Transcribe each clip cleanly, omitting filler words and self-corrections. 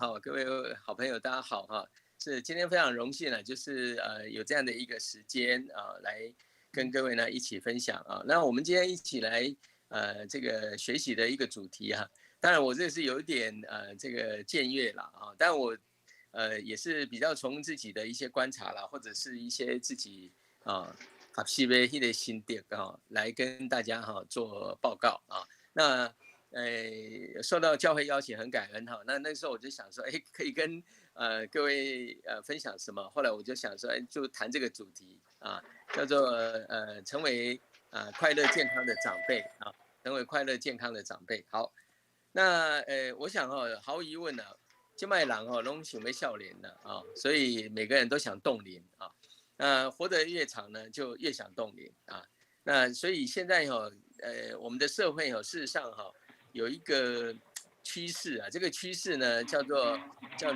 好，各位好朋友，大家好哈！是今天非常荣幸呢，就是有这样的一个时间啊，来跟各位呢一起分享啊。那我们今天一起来这个学习的一个主题哈、当然我这是有一点这个僭越了啊，但我也是比较从自己的一些观察啦，或者是一些自己学习的一些心得来跟大家做报告啊。那受到教会邀请，很感恩哈。那时候我就想说，哎，可以跟各位分享什么？后来我就想说，哎，就谈这个主题啊，叫做成为快乐健康的长辈啊，成为快乐健康的长辈。好，那我想毫无疑问呢、金麦郎拢想要笑脸的啊，所以每个人都想冻龄啊。那活得越长呢，就越想冻龄啊。那所以现在我们的社会事实上有一个趋势啊，这个趋势呢叫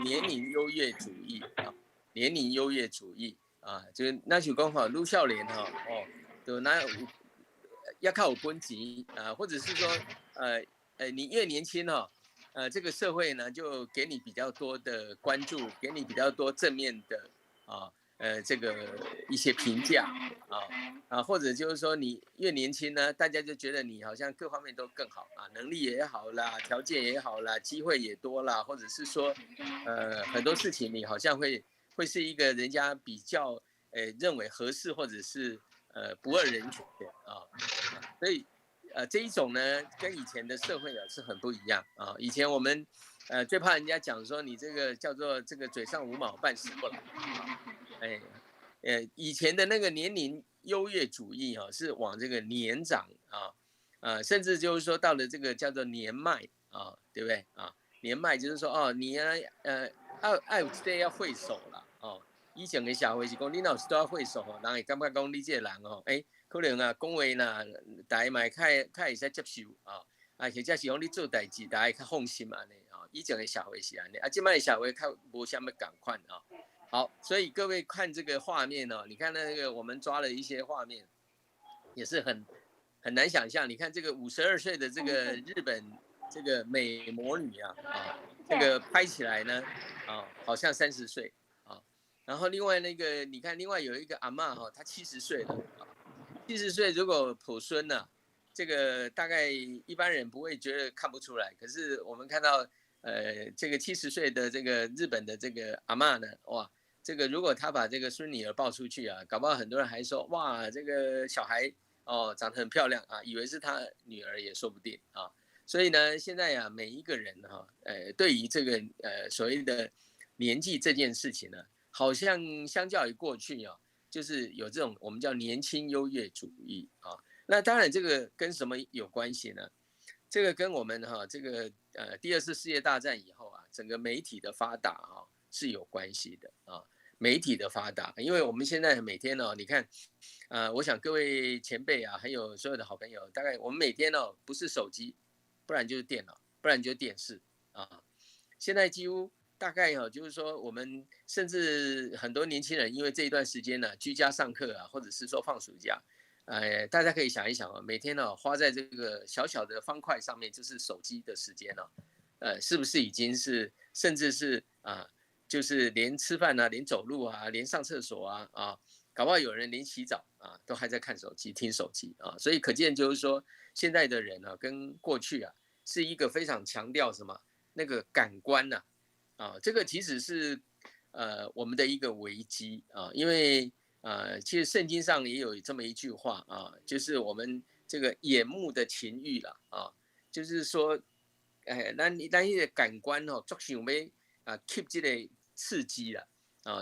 年龄优越主义啊，年龄优越主义啊，就是那就讲陆少年就那有要靠有分级啊，或者是说你越年轻这个社会呢就给你比较多的关注，给你比较多正面的啊这个一些评价或者就是说你越年轻呢，大家就觉得你好像各方面都更好啊，能力也好啦，条件也好啦，机会也多啦，或者是说很多事情你好像会是一个人家比较认为合适或者是不二人选所以这一种呢跟以前的社会是很不一样啊。以前我们最怕人家讲说你这个叫做这个嘴上无毛办事不牢啊，哎以前的那个年龄优越主义是往这个年长甚至就是说到了这个叫做年迈对不对啊？年迈就是说你爱有这要会手了以前的社会是讲你老是都要会手人会感觉讲你这个人可能讲话呢，大家嘛较会使接受或者是讲你做代志，大家较放心安尼以前的社会是安尼现在的社会较无什么共款好，所以各位看这个画面你看那个我们抓了一些画面，也是很难想象。你看这个52岁的这个日本这个美魔女这个拍起来呢好像30岁然后另外那个你看，另外有一个阿嬷她70岁了70岁如果抱孙呢、这个大概一般人不会觉得看不出来，可是我们看到这个70岁的这个日本的这个阿嬷呢，哇，这个如果他把这个孙女儿抱出去搞不好很多人还说哇，这个小孩长得很漂亮以为是他女儿也说不定所以呢，现在每一个人对于这个所谓的年纪这件事情呢，好像相较于过去就是有这种我们叫年轻优越主义那当然这个跟什么有关系呢？这个跟我们这个第二次世界大战以后整个媒体的发达是有关系的媒体的发达，因为我们现在每天你看我想各位前辈还有所有的好朋友，大概我们每天不是手机，不然就是电脑，不然就是电视现在几乎大概就是说我们甚至很多年轻人，因为这一段时间呢居家上课或者是说放暑假，大家可以想一想每天花在这个小小的方块上面，就是手机的时间是不是已经是甚至是就是连吃饭连走路连上厕所搞不好有人连洗澡都还在看手机、听手机所以可见就是说，现在的人跟过去是一个非常强调什么那个感官这个其实是我们的一个危机因为其实圣经上也有这么一句话就是我们这个眼目的情欲了就是说，咱的感官作想要keep 这个刺激了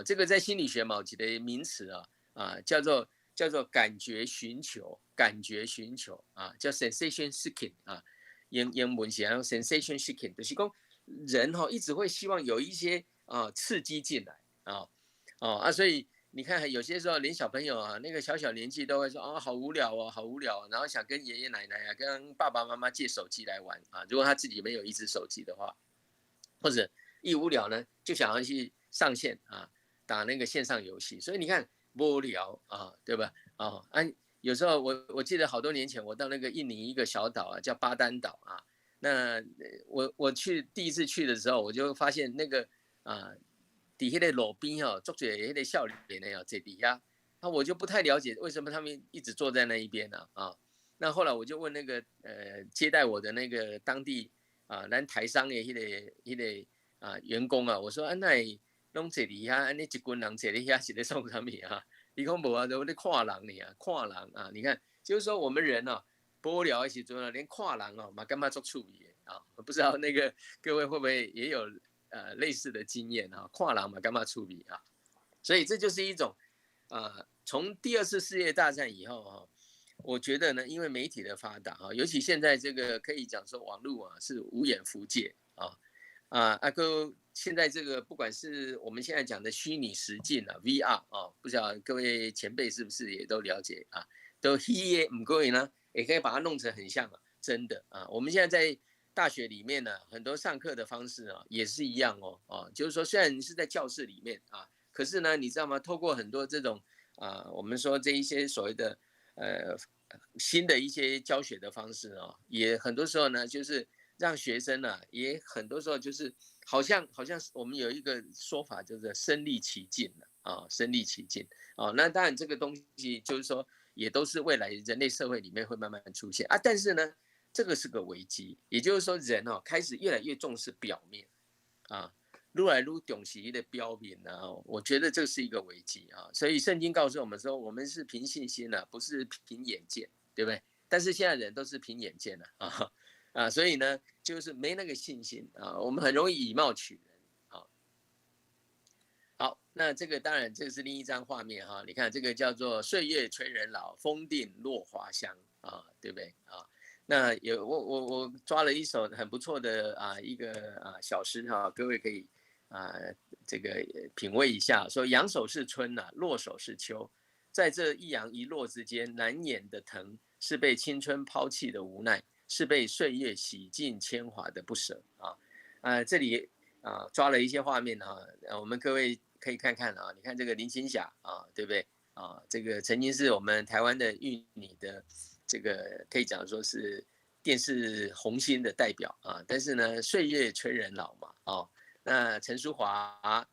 这个在心理学嘛有一个名词叫做感觉寻求，感觉寻求叫 sensation seeking 英文是 sensation seeking，就是讲人一直会希望有一些刺激进来所以你看有些时候连小朋友那个小小年纪都会说好无聊好无聊然后想跟爷爷奶奶跟爸爸妈妈借手机来玩如果他自己没有一只手机的话，或者一无聊呢就想要去上线打那个线上游戏，所以你看无聊对吧有时候我记得好多年前我到那个印尼一个小岛叫巴丹岛那我第一次去的时候，我就发现那个底下的路边哦，坐着那个少年的哦，在底下，那我就不太了解为什么他们一直坐在那一边呢那后来我就问那个接待我的那个当地咱台商的那个员工我说那拢坐底下，安尼一群人坐底下是在创什么你讲无都在看人呢看人你看，就是说我们人无聊的时候连看人嘛干嘛做趣味的不知道那个各位会不会也有类似的经验看人嘛干嘛趣味所以这就是一种从第二次世界大战以后我觉得呢，因为媒体的发达尤其现在这个可以讲说网络是无眼福界哥，现在这个不管是我们现在讲的虚拟实境VR 不知道各位前辈是不是也都了解都不过呢，也可以把它弄成很像真的我们现在在大学里面呢，很多上课的方式也是一样就是说虽然是在教室里面可是呢，你知道吗？透过很多这种我们说这一些所谓的新的一些教学的方式也很多时候呢，就是让学生也很多时候就是好像我们有一个说法，就是身临其境身临其境那当然这个东西就是说也都是未来人类社会里面会慢慢出现但是呢，这个是个危机，也就是说人开始越来越重视表面愈来愈重视的标面我觉得这是一个危机所以圣经告诉我们说，我们是凭信心不是凭眼见，对不对？但是现在人都是凭眼见所以呢，就是没那个信心我们很容易以貌取人好，那这个当然这是另一张画面你看这个叫做岁月催人老，风定落花香对不对那我抓了一首很不错的一个小诗各位可以这个品味一下，说扬手是春落手是秋，在这一扬一落之间，难掩的疼是被青春抛弃的无奈，是被岁月洗尽铅华的不舍这里抓了一些画面我们各位可以看看你看这个林青霞对不对这个曾经是我们台湾的玉女的这个可以讲说是电视红星的代表但是呢，岁月催人老嘛那陈淑华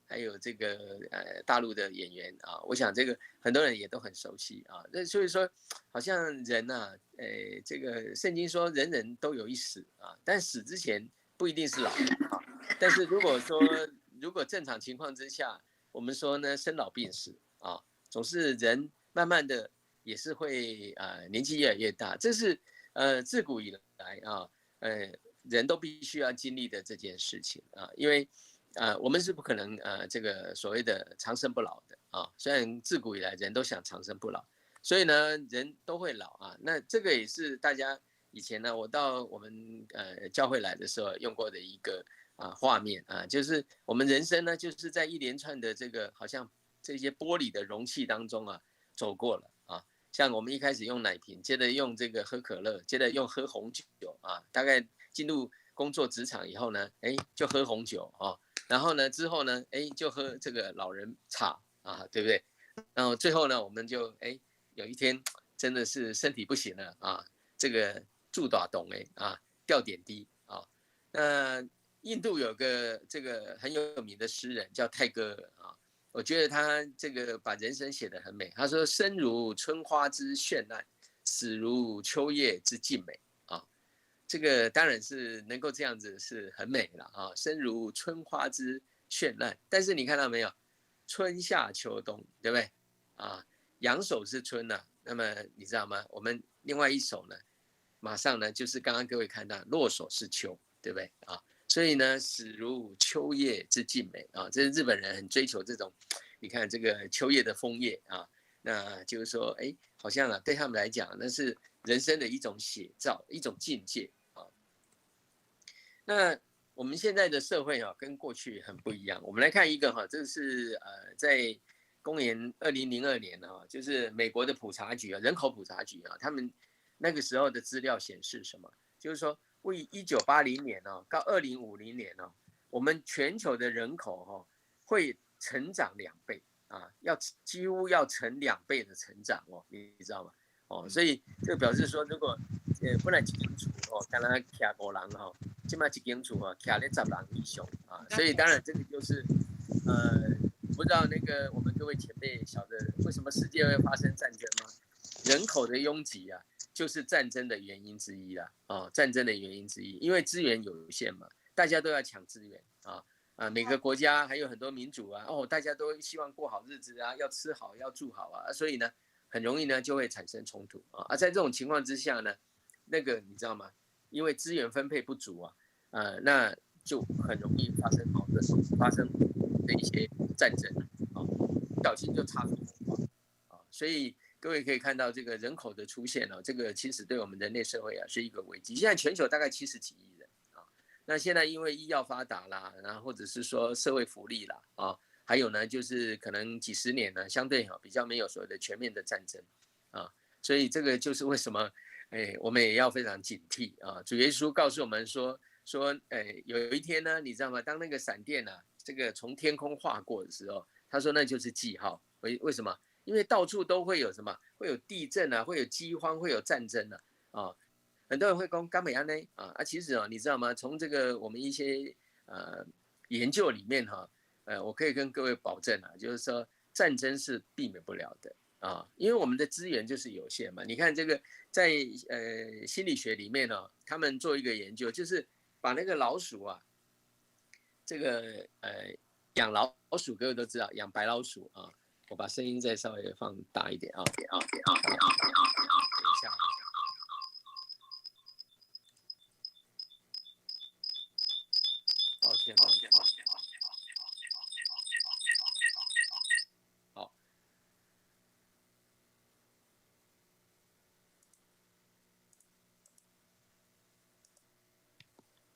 还有这个大陆的演员我想这个很多人也都很熟悉那所以说好像人这个圣经说人人都有一死但死之前不一定是老但是如果正常情况之下，我们说呢生老病死总是人慢慢的也是会年纪越来越大，这是自古以来人都必须要经历的这件事情因为我们是不可能这个所谓的长生不老的虽然自古以来人都想长生不老，所以呢人都会老那这个也是大家以前呢我到我们教会来的时候用过的一个画面就是我们人生呢就是在一连串的这个好像这些玻璃的容器当中走过了像我们一开始用奶瓶，接着用这个喝可乐，接着用喝红酒大概进入工作职场以后呢就喝红酒然后呢之后呢就喝这个老人茶对不对？然后最后呢我们就有一天真的是身体不行了这个住大洞掉点滴那印度有个这个很有名的诗人叫泰戈尔我觉得他这个把人生写得很美。他说：“生如春花之绚烂，死如秋叶之静美。”这个当然是能够这样子是很美了生如春花之绚烂，但是你看到没有？春夏秋冬，对不对？扬手是春那么你知道吗？我们另外一首呢，马上呢就是刚刚各位看到落手是秋，对不对所以呢，死如秋叶之静美这是日本人很追求这种，你看这个秋叶的枫叶那就是说，好像对他们来讲，那是人生的一种写照，一种境界那我们现在的社会跟过去很不一样。我们来看一个这是在公元2002年就是美国的普查局人口普查局他们那个时候的资料显示什么？就是说，为1980年到2050年我们全球的人口会成长2倍几乎要成2倍的成长你知道吗？所以这表示说，如果不然清楚哦，刚刚徛5人哈，起码一间厝啊徛咧10人以上啊，所以当然这个就是不知道那个我们各位前辈晓得为什么世界会发生战争吗？人口的拥挤啊，就是战争的原因之一啦。战争的原因之一，因为资源有限嘛，大家都要抢资源每个国家还有很多民主啊，大家都希望过好日子啊，要吃好，要住好啊，所以呢，很容易呢就会产生冲突在这种情况之下呢，那个你知道吗？因为资源分配不足那就很容易发生矛盾，发生的一些战争不小心就擦出火花所以各位可以看到这个人口的出现这个其实对我们人类社会是一个危机。现在全球大概70几亿人那现在因为医药发达啦，然后或者是说社会福利啦还有呢就是可能几十年呢相对比较没有所谓的全面的战争所以这个就是为什么我们也要非常警惕主耶稣告诉我们说有一天呢，你知道吗？当那个闪电这个从天空划过的时候，他说那就是记号。为什么？因为到处都会有什么？会有地震会有饥荒，会有战争很多人会说干美安呢其实你知道吗？从这个我们一些研究里面我可以跟各位保证就是说战争是避免不了的因为我们的资源就是有限嘛。你看这个在心理学里面他们做一个研究，就是把那个老鼠这个养老鼠，各位都知道养白老鼠我把声音再稍微放大一点等一下抱歉。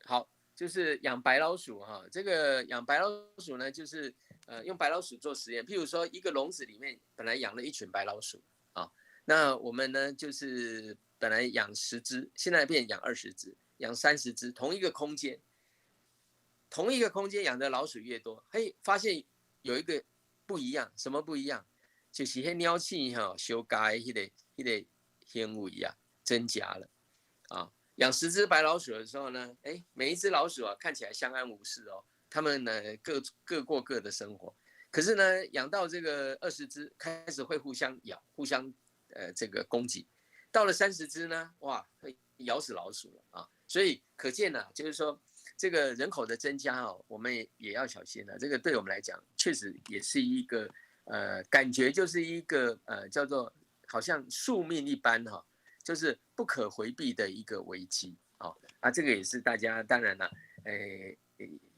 好，就是养白老鼠这个养白老鼠呢，就是用白老鼠做实验。譬如说，一个笼子里面本来养了一群白老鼠那我们呢就是本来养10只，现在变养20只，养30只，同一个空间养的老鼠越多，发现有一个不一样，什么不一样？就是那鸟鼠修改那个行为增加了养10只白老鼠的时候呢，每一只老鼠看起来相安无事他们呢各过各的生活。可是呢，养到这个20只，开始会互相咬，互相这个攻击。到了30只呢，哇，会咬死老鼠了所以可见就是说这个人口的增加我们也要小心这个对我们来讲，确实也是一个感觉就是一个叫做好像宿命一般就是不可回避的一个危机这个也是大家当然了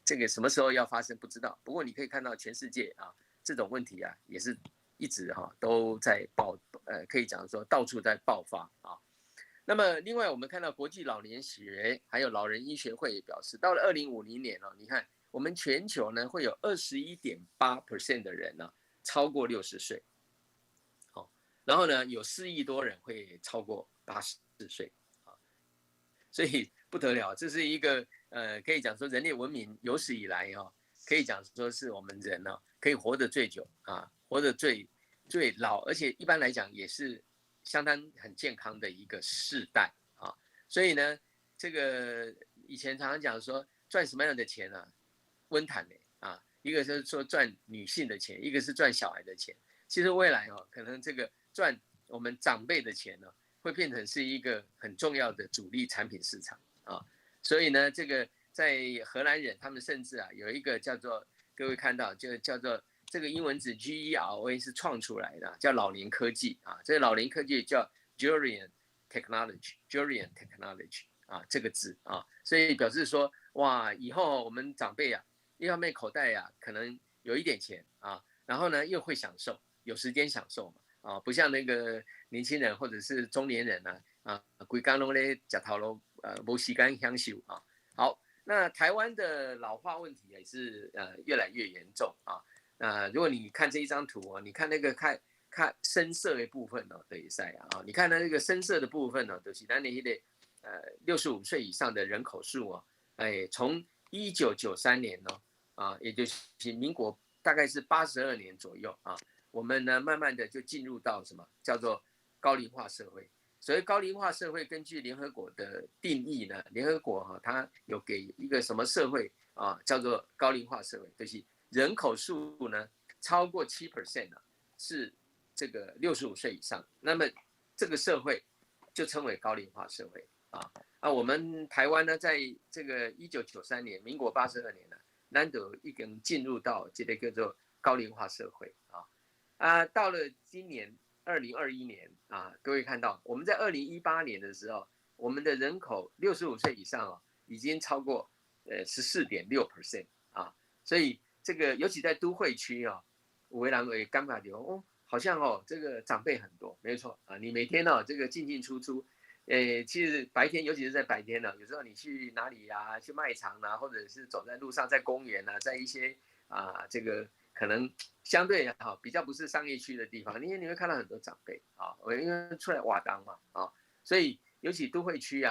这个什么时候要发生不知道，不过你可以看到全世界这种问题也是一直都在可以讲说到处在爆发那么另外我们看到国际老年学还有老人医学会也表示，到了2050年你看我们全球呢会有21.8% 的人超过60岁然后呢有4亿多人会超过84岁所以不得了，这是一个可以讲说人类文明有史以来可以讲说是我们人可以活得最久活得最老，而且一般来讲也是相当很健康的一个世代所以呢，这个以前常常讲说赚什么样的钱温谈的一个是说赚女性的钱，一个是赚小孩的钱。其实未来可能这个赚我们长辈的钱会变成是一个很重要的主力产品市场所以呢，这个在荷兰人他们甚至有一个叫做各位看到就叫做这个英文字 GERA 是创出来的叫老年科技这个老年科技叫 Jurian Technology 这个字所以表示说哇，以后我们长辈一方面口袋可能有一点钱然后呢又会享受，有时间享受嘛不像那个年轻人或者是中年人规工拢咧吃头路没时间享受好，那台湾的老化问题也是越来越严重如果你看这一张图你看那个看深色的部分等于赛你看那个深色的部分就是咱的65岁以上的人口数从1993年也就是民国大概是82年左右我们呢慢慢的就进入到什么叫做高龄化社会。所谓高龄化社会，根据联合国的定义呢，联合国它有给一个什么社会叫做高龄化社会，就是人口数呢超过7%是这个65岁以上，那么这个社会就称为高龄化社会我们台湾呢，在这个1993年，民国82年呢，难得已经进入到这个叫做高龄化社会到了今年2021年各位看到我们在2018年的时候，我们的人口65岁以上已经超过14.6% 所以这个尤其在都会区有的人会感觉到好像这个长辈很多，没错你每天这个进进出出，其实白天尤其是在白天有时候你去哪里去卖场或者是走在路上，在公园在一些这个可能相对比较不是商业区的地方，你会看到很多长辈因为出来瓦当嘛所以尤其都会区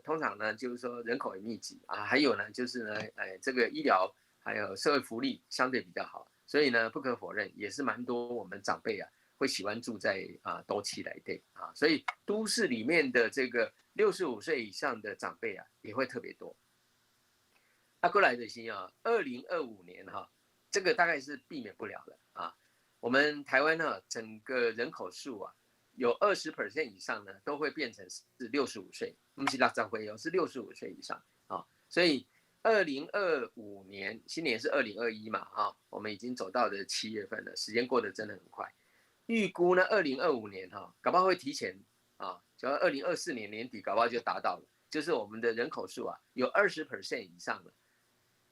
通常呢就是说人口也密集还有呢就是呢这个医疗还有社会福利相对比较好，所以呢不可否认也是蛮多我们长辈会喜欢住在都市内底所以都市里面的这个65岁以上的长辈也会特别多。过来的是2025年这个大概是避免不了的我们台湾整个人口数有20% 以上呢都会变成是65岁，不是60岁是65岁以上所以2025年新年是2021嘛我们已经走到了7月份了，时间过得真的很快。预估呢2025年搞不好会提前就2024年年底搞不好就达到了，就是我们的人口数有20% 以上了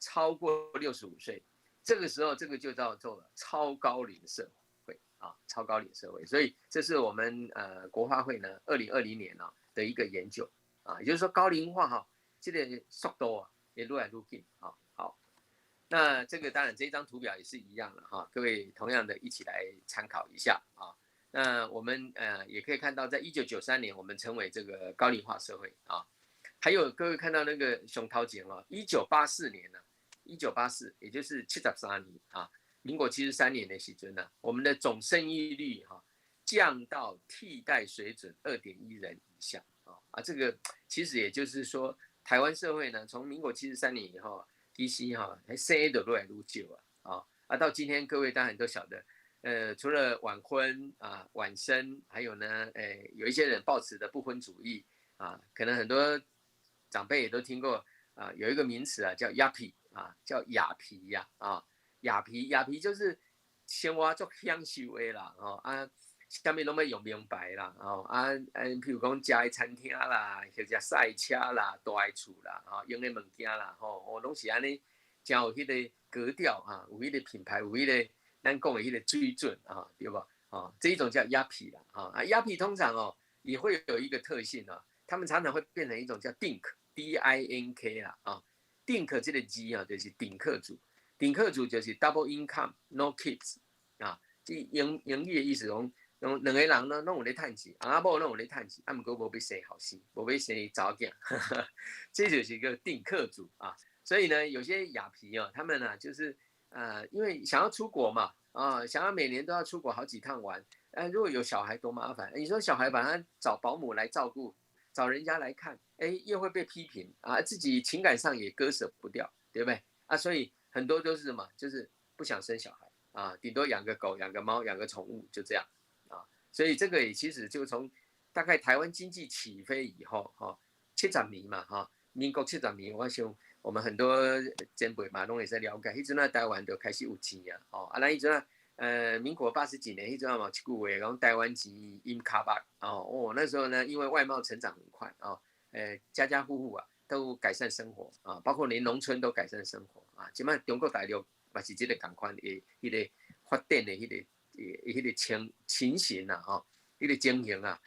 超过65岁，这个时候这个就叫做超高龄社会超高龄社会。所以这是我们国发会呢2020年的一个研究也就是说高龄化这个速度也越来越近好，那这个当然这张图表也是一样的各位同样的一起来参考一下那我们也可以看到，在1993年我们成为这个高龄化社会还有各位看到那个熊涛节1984年1984也就是73年民国73年的时候我们的总生育率降到替代水准2.1人以下这个其实也就是说台湾社会呢从民国73年以后DC 生的越来越少到今天各位当然都晓得除了晚婚晚生，还有呢有一些人抱持的不婚主义可能很多长辈也都听过有一个名词叫亚皮叫亚皮亚皮就是生活做享受的啦下面都没有明白啦譬如讲吃的餐厅啦，或者赛车啦，大的厝啦用的物件啦都是安尼真有迄个格调有迄个品牌，有迄个咱讲的迄个水准对吧这一种叫亚皮啦亚皮通常也会有一个特性他们常常会变成一种叫 DINK 啦DINK 这个字就是顶客族，顶客族就是 double income no kids 这英语的意思讲两个人呢拢有在赚钱，翁仔某拢有在赚钱不过没要生后生，没要生查某囝这就是一个顶客族所以呢有些亚皮他们就是因为想要出国嘛想要每年都要出国好几趟玩如果有小孩多麻烦，你说小孩把他找保姆来照顾，找人家来看又会被批评自己情感上也割舍不掉，对不对所以很多都是什么，就是不想生小孩顶多养个狗养个猫养个宠物就这样所以这个也其实就从大概台湾经济起飞以后70年嘛民国70年，我想我们很多前辈嘛拢会在了解，迄阵台湾就开始有钱咱迄阵民国80几年，迄阵嘛一句话讲台湾钱淹卡巴那时候呢，因为外贸成长很快家家户户都改善生活包括连农村都改善生活现在中国大陆嘛是这个同款的迄个发展的迄个情形迄个情形现在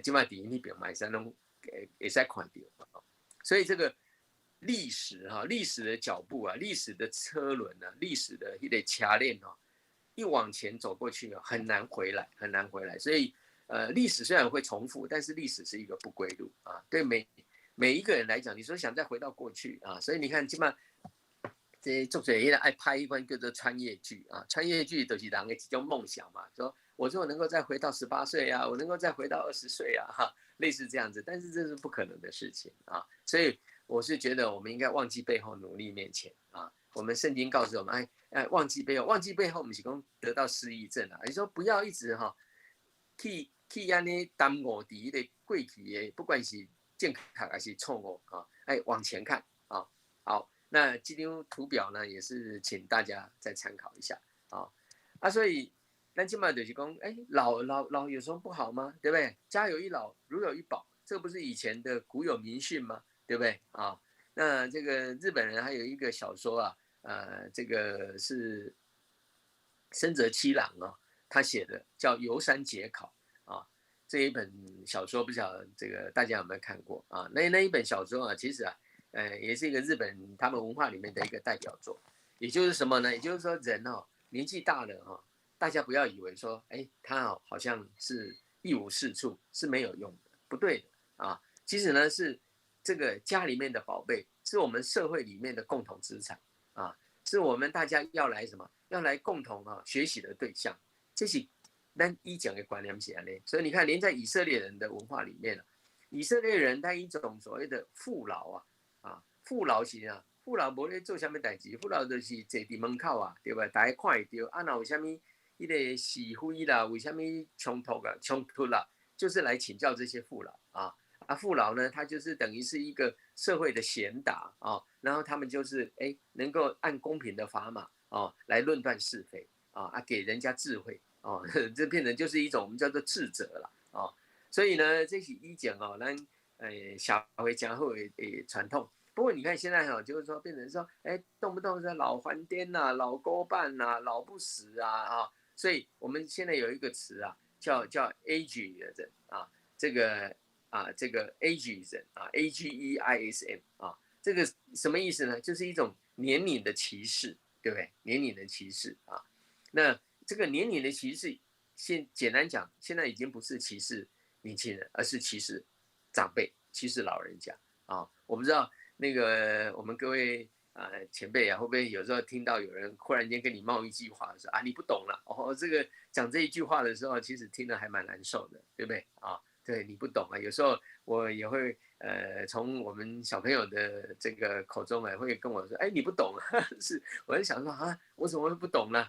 在那边嘛是拢会使看到所以这个历史的脚步历史的车轮历史的迄个车链一往前走过去很难回来，很难回来。所以历史虽然会重复，但是历史是一个不归路对每一个人来讲，你说想再回到过去所以你看基本上这作者也爱拍一款叫做穿越剧啊，穿越剧都是人的一种梦想嘛，说我如果能够再回到18岁啊，我能够再回到20岁啊，哈，类似这样子，但是这是不可能的事情啊，所以我是觉得我们应该忘记背后，努力面前啊。我们圣经告诉我们，忘记背后，忘记背后，我们是讲得到失忆症啊。你说不要一直去安尼耽误伫的过去的，不管是健康还是错误啊，往前看啊。好，那这张图表呢，也是请大家再参考一下啊。所以咱今嘛就是讲，老有什么不好吗？对不对？家有一老，如有一宝，这不是以前的古有名训吗？对不对啊？那这个日本人还有一个小说啊，这个是深泽七郎啊，他写的叫《游山解考》啊。这一本小说不晓得这个大家有没有看过啊？那一本小说啊，其实啊，也是一个日本他们文化里面的一个代表作。也就是什么呢？也就是说人哦，年纪大了哈，大家不要以为说，他好像是一无是处，是没有用的，不对的啊。其实呢，是这个家里面的宝贝，是我们社会里面的共同资产啊，是我们大家要来什么？要来共同学习的对象。这是咱以前的观念是这样。所以你看，连在以色列人的文化里面以色列人他一种所谓的父老父老是啊。父老无咧做啥物代志，父老就是坐伫门口啊，对吧？大家看会到啊，若有啥物迄个是非啦，为啥物冲突啦，就是来请教这些父老啊。父老呢，他就是等于是一个社会的贤达啊，然后他们就是能够按公平的砝码来论断是非给人家智慧这变成就是一种我们叫做智者了所以呢，这是以前咱社会真好的传统。不过你看现在就是说变成说，动不动是老还颠呐、老勾绊呐、老不死所以我们现在有一个词叫 ageism 这个ageism ageism 这个什么意思呢？就是一种年龄的歧视，对不对？年龄的歧视那这个年龄的歧视，简单讲，现在已经不是歧视年轻人，而是歧视长辈、歧视老人家我不知道那个我们各位前辈会不会有时候听到有人忽然间跟你冒一句话说你不懂了这个讲这一句话的时候，其实听得还蛮难受的，对不对对，你不懂有时候我也会从我们小朋友的这个口中会跟我说，你不懂是，我就想说我怎么会不懂呢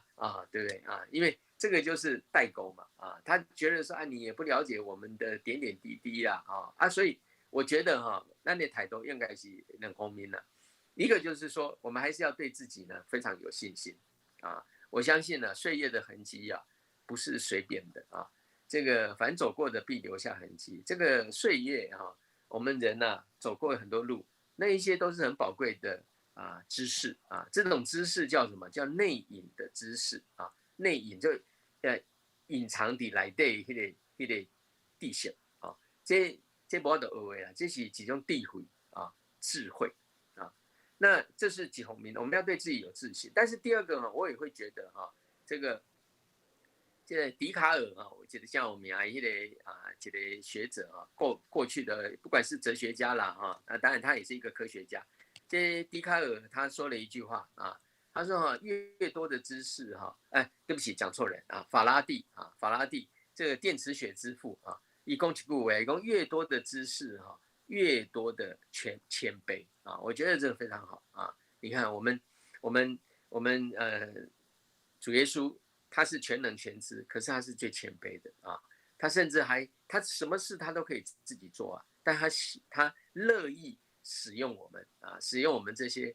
对不对因为这个就是代沟嘛他觉得说你也不了解我们的点点滴滴所以我觉得那你态度应该是两方面了。一个就是说，我们还是要对自己呢非常有信心我相信呢，岁月的痕迹不是随便的这个凡走过的必留下痕迹。这个岁月我们人走过很多路，那一些都是很宝贵的知识这种知识叫什么？叫内隐的知识内隐就隐藏的来对那个地形这不要的学的这是几种智慧智慧那这是几方面，我们要对自己有自信。但是第二个我也会觉得这个笛卡尔我记得像我们一个这个学者过去的不管是哲学家啦当然他也是一个科学家。这笛卡尔他说了一句话他说越多的知识对不起讲错人法拉第这个电磁学之父一共几句话，一共越多的知识越多的谦卑我觉得这个非常好你看我们主耶稣他是全能全知，可是他是最谦卑的他甚至他什么事他都可以自己做但他乐意使用我们使用我们这些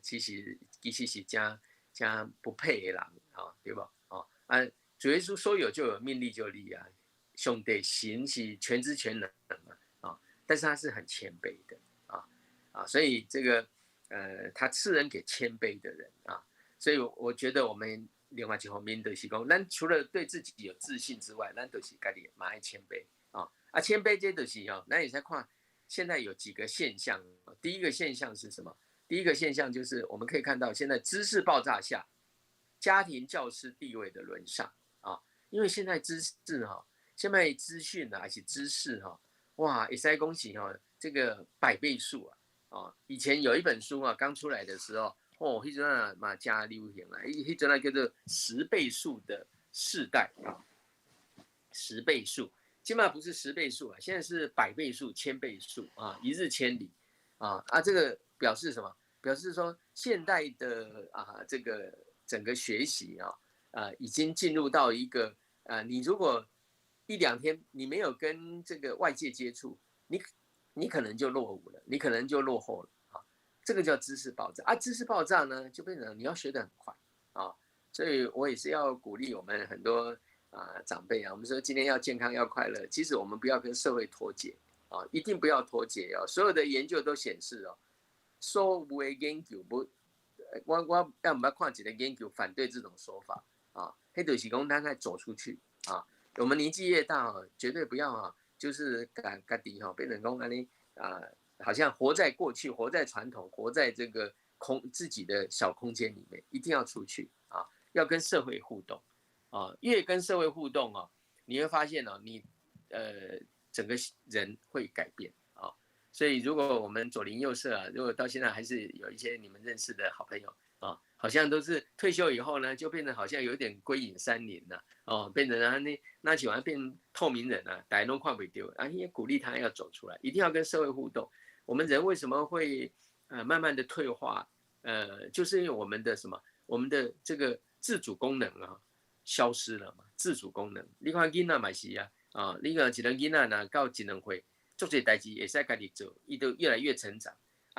其实是加不配的人对吧主耶稣说有就有，命立就立兄弟行是全知全能但是他是很谦卑的所以这个他赐人给谦卑的人所以我觉得我们另外一方面就是说，咱除了对自己有自信之外，咱就是自己也要谦卑谦卑这就是咱也在看现在有几个现象。第一个现象是什么？第一个现象就是我们可以看到，现在知识爆炸下，家庭教师地位的沦丧因为现在知识现在资讯还是知识哇，也是恭喜这个100倍数以前有一本书刚出来的时候哦，迄阵啊嘛加流行啊，迄阵啊叫做10倍数的世代啊，10倍数。起码不是10倍数啊，现在是100倍数、1000倍数啊，一日千里这个表示什么？表示说现代的这个整个学习已经进入到一个你如果一两天你没有跟这个外界接触，你可能就落伍了，你可能就落后了这个叫知识爆炸知识爆炸呢，就变成你要学得很快所以我也是要鼓励我们很多长辈我们说今天要健康要快乐，其实我们不要跟社会脱节一定不要脱节所有的研究都显示所有的研究不，我要不要看几个研究反对这种说法那就是说咱要走出去我们年纪越大绝对不要就是自己变成说好像活在过去，活在传统，活在这个自己的小空间里面，一定要出去要跟社会互动越跟社会互动你会发现你整个人会改变所以如果我们左邻右舍如果到现在还是有一些你们认识的好朋友好像都是退休以后呢，就变得好像有点归隐山林了变成那喜欢变透明人大家都看不丢也鼓励他要走出来，一定要跟社会互动。我们人为什么会慢慢的退化？就是因为我们的什么？我们的这个自主功能消失了嘛？自主功能，你看囡仔嘛是你看一个囡仔呢，到一两岁，做这代志也是自己做，伊都越来越成长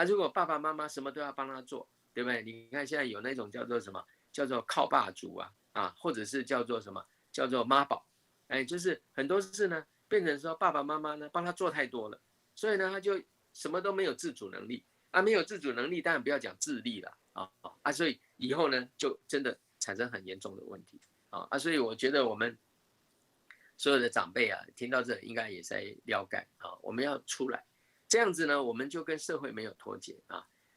如果爸爸妈妈什么都要帮他做，对不对？你看现在有那种叫做什么？叫做靠爸族或者是叫做什么？叫做妈宝，就是很多事呢，变成说爸爸妈妈呢帮他做太多了，所以呢他就什么都没有自主能力没有自主能力，当然不要讲自立了所以以后呢就真的产生很严重的问题所以我觉得我们所有的长辈听到这应该也在了解我们要出来，这样子呢我们就跟社会没有脱节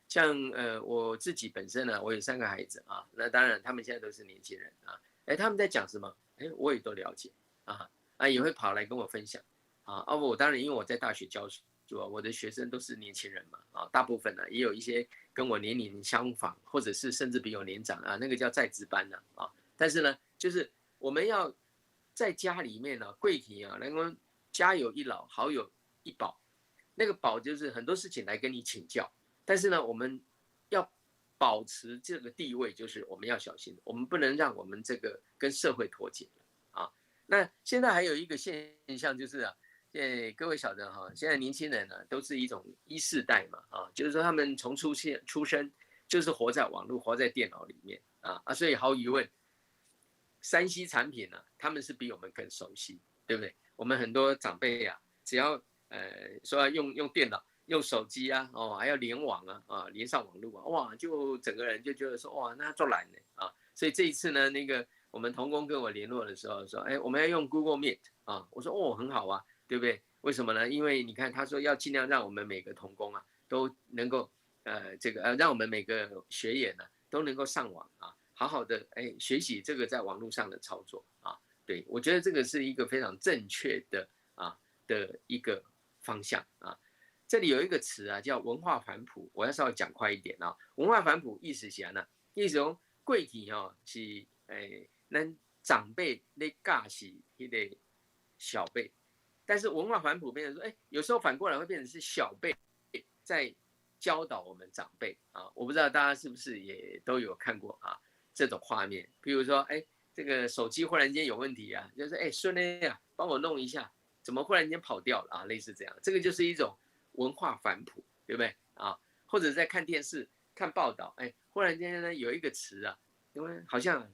像我自己本身呢，我有3个孩子那当然他们现在都是年轻人他们在讲什么我也都了解也会跑来跟我分享我当然因为我在大学教书我的学生都是年轻人嘛大部分呢也有一些跟我年龄相仿，或者是甚至比我年长那个叫在职班但是呢就是我们要在家里面贵体能够家有一老好友一宝，那个宝就是很多事情来跟你请教，但是呢我们要保持这个地位，就是我们要小心，我们不能让我们这个跟社会脱节那现在还有一个现象就是各位晓得现在年轻人都是一种1世代嘛就是说他们从出生就是活在网络，活在电脑里面所以毫无疑问，3C 产品他们是比我们更熟悉，对不对？我们很多长辈只要说要用电脑、用手机还要联网连上网络哇，就整个人就觉得说哇，那做懒呢所以这一次呢，那个我们同工跟我联络的时候说，我们要用 Google Meet 我说很好对不对？为什么呢？因为你看他说要尽量让我们每个同工都能够让我们每个学员都能够上网好好的学习这个在网络上的操作对，我觉得这个是一个非常正确的的一个方向这里有一个词叫文化反哺，我要稍微讲快一点文化反哺意思是呢，意思说过去是咱长辈在教是那个小辈，但是文化反哺变成说有时候反过来会变成是小辈在教导我们长辈我不知道大家是不是也都有看过这种画面，比如说这个手机忽然间有问题就是孙女帮我弄一下，怎么忽然间跑掉了类似这样，这个就是一种文化反哺，对不对或者在看电视看报道忽然间呢有一个词因为好像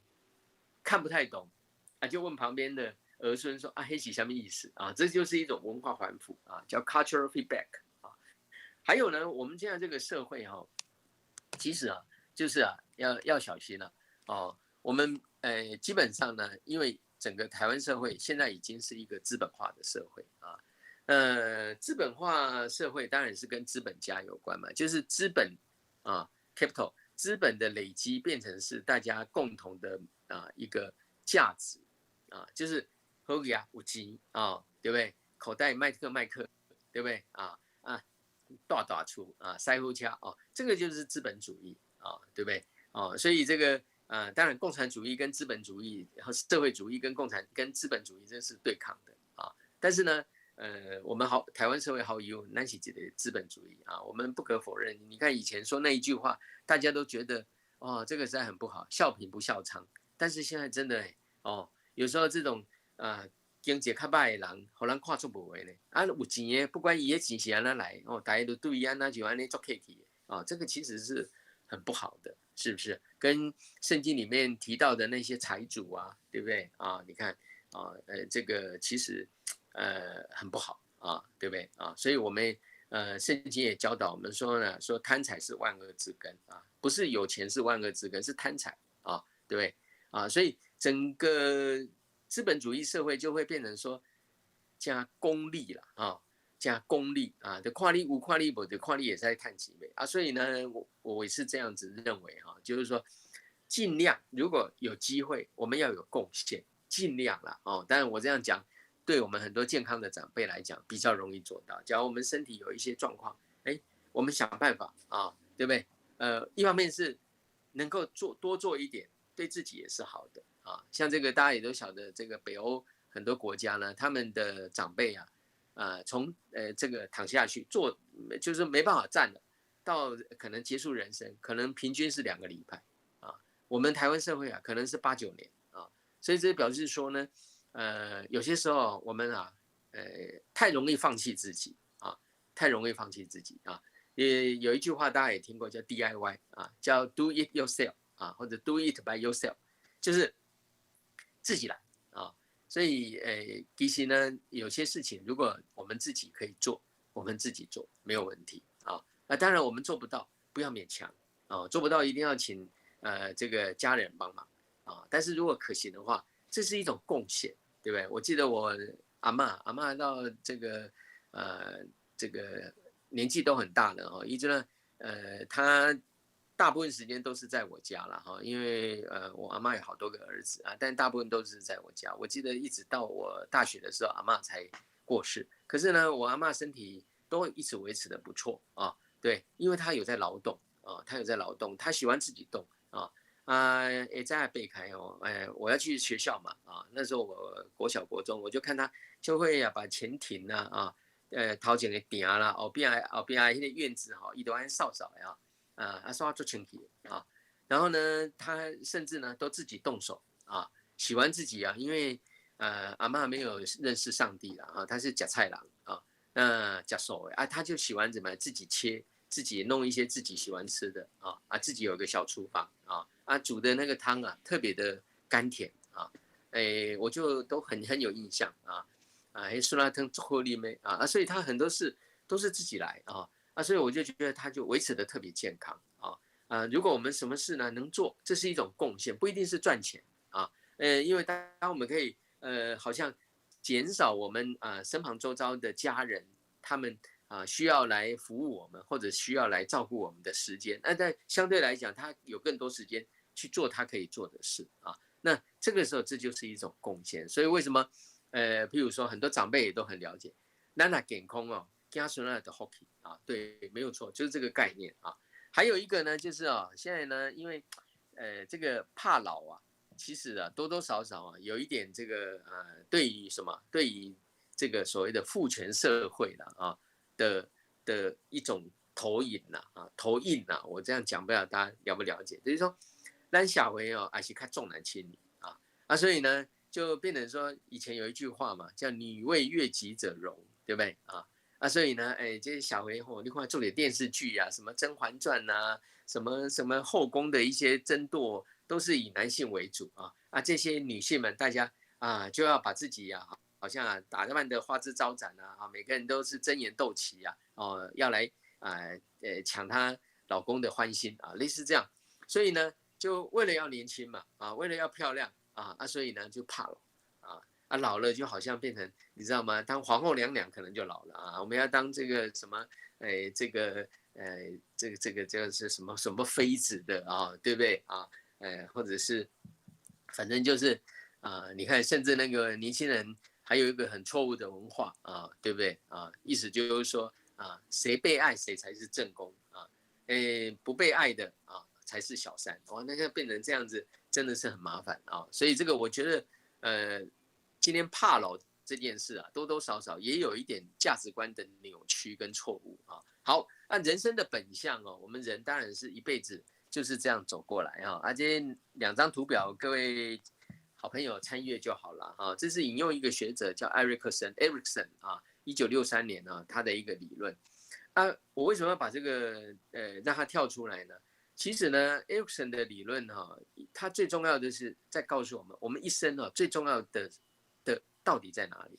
看不太懂就问旁边的儿孙说黑是什么意思这就是一种文化反哺叫 cultural feedback 还有呢，我们现在这个社会其实就是要小心了我们基本上呢，因为整个台湾社会现在已经是一个资本化的社会资本化社会当然是跟资本家有关嘛，就是资本capital 资本的累积变成是大家共同的一个价值就是好呀有钱对不对？口袋麦克，对不对大出塞呼车这个就是资本主义对不对？所以这个当然共产主义跟资本主义和社会主义跟资本主义这是对抗的但是呢，我们台湾社会毫无疑问，那是这个资本主义我们不可否认。你看以前说那一句话，大家都觉得这个实在很不好，笑贫不笑娼。但是现在真的有时候这种经济较歹的人，互人看出不为呢有钱的，不管伊的钱是安怎来大家都对伊安那就安尼做客气这个其实是很不好的，是不是？跟圣经里面提到的那些财主对不对你看这个其实很不好对不对所以我们圣经也教导我们说呢，说贪财是万恶之根不是有钱是万恶之根，是贪财对不对所以整个资本主义社会就会变成说加功利了加功利就看你有看你没，就看你也在探钱呗所以呢，我也是这样子认为就是说尽量如果有机会，我们要有贡献，尽量啦当然我这样讲，对我们很多健康的长辈来讲比较容易做到。假如我们身体有一些状况，我们想办法对不对？一方面是能够多做一点，对自己也是好的像这个大家也都晓得，这个北欧很多国家呢，他们的长辈从这个躺下去坐，就是没办法站了，到可能结束人生，可能平均是2个礼拜我们台湾社会可能是8、9年所以这表示说呢，有些时候我们太容易放弃自己太容易放弃自己也有一句话大家也听过，叫 DIY 叫 Do it yourself 或者 Do it by yourself， 就是自己来所以其实呢，有些事情如果我们自己可以做，我们自己做没有问题那当然我们做不到，不要勉强做不到一定要请这个家人帮忙但是如果可行的话，这是一种贡献，对不对？我记得我阿嬷到这个年纪都很大了一直呢她大部分时间都是在我家了因为我阿嬷有好多个儿子但大部分都是在我家。我记得一直到我大学的时候，阿嬷才过世。可是呢，我阿嬷身体都一直维持的不错对，因为她有在劳动她有在劳动，她喜欢自己动也在备开我要去学校嘛那时候我国小国中，我就看他就会把前庭头前的埕啦，后边那个院子伊都按扫扫刷做清洁然后呢，他甚至呢都自己动手喜欢自己因为阿嬷没有认识上帝了他是假菜郎那假手他就喜欢怎么自己切，自己弄一些自己喜欢吃的自己有个小厨房煮的那个汤特别的甘甜我就都很有印象苏拉汤做里面所以他很多事都是自己来所以我就觉得他就维持的特别健康如果我们什么事呢能做，这是一种贡献，不一定是赚钱因为当我们可以好像减少我们身旁周遭的家人他们需要来服务我们，或者需要来照顾我们的时间但相对来讲他有更多时间去做他可以做的事那这个时候这就是一种贡献。所以为什么譬如说很多长辈也都很了解咱若健康子孙仔就福气对，没有错，就是这个概念还有一个呢，就是现在呢，因为这个怕老其实多多少少有一点这个对于什么，对于这个所谓的父权社会的一种投影投影我这样讲不知道大家了不了解，就是说咱小回还是看重男轻女所以呢就变成说以前有一句话嘛，叫女为悦己者容，对不对所以呢这些小回你看做点电视剧什么《甄嬛传》什么后宫的一些争夺，都是以男性为主这些女性们大家就要把自己好像打扮的花枝招展每个人都是争妍斗奇要来抢她老公的欢心类似这样。所以呢就为了要年轻嘛为了要漂亮所以呢就怕老老了就好像变成你知道吗？当皇后娘娘可能就老了我们要当这个什么这个是什么妃子的对不对或者是反正就是你看甚至那个年轻人还有一个很错误的文化对不对意思就是说谁被爱谁才是正宫不被爱的才是小三，哇，那个变成这样子，真的是很麻烦啊。所以这个我觉得，今天怕老这件事啊，多多少少也有一点价值观的扭曲跟错误啊。好，按人生的本相哦，我们人当然是一辈子就是这样走过来啊。啊，这2张图表，各位好朋友参阅就好了哈。这是引用一个学者叫艾瑞克森 （Erickson） 啊，1963年啊，他的一个理论。啊，我为什么要把这个让它跳出来呢？其实呢，Erickson 的理论哈，它最重要的是在告诉我们，我们一生啊最重要的到底在哪里？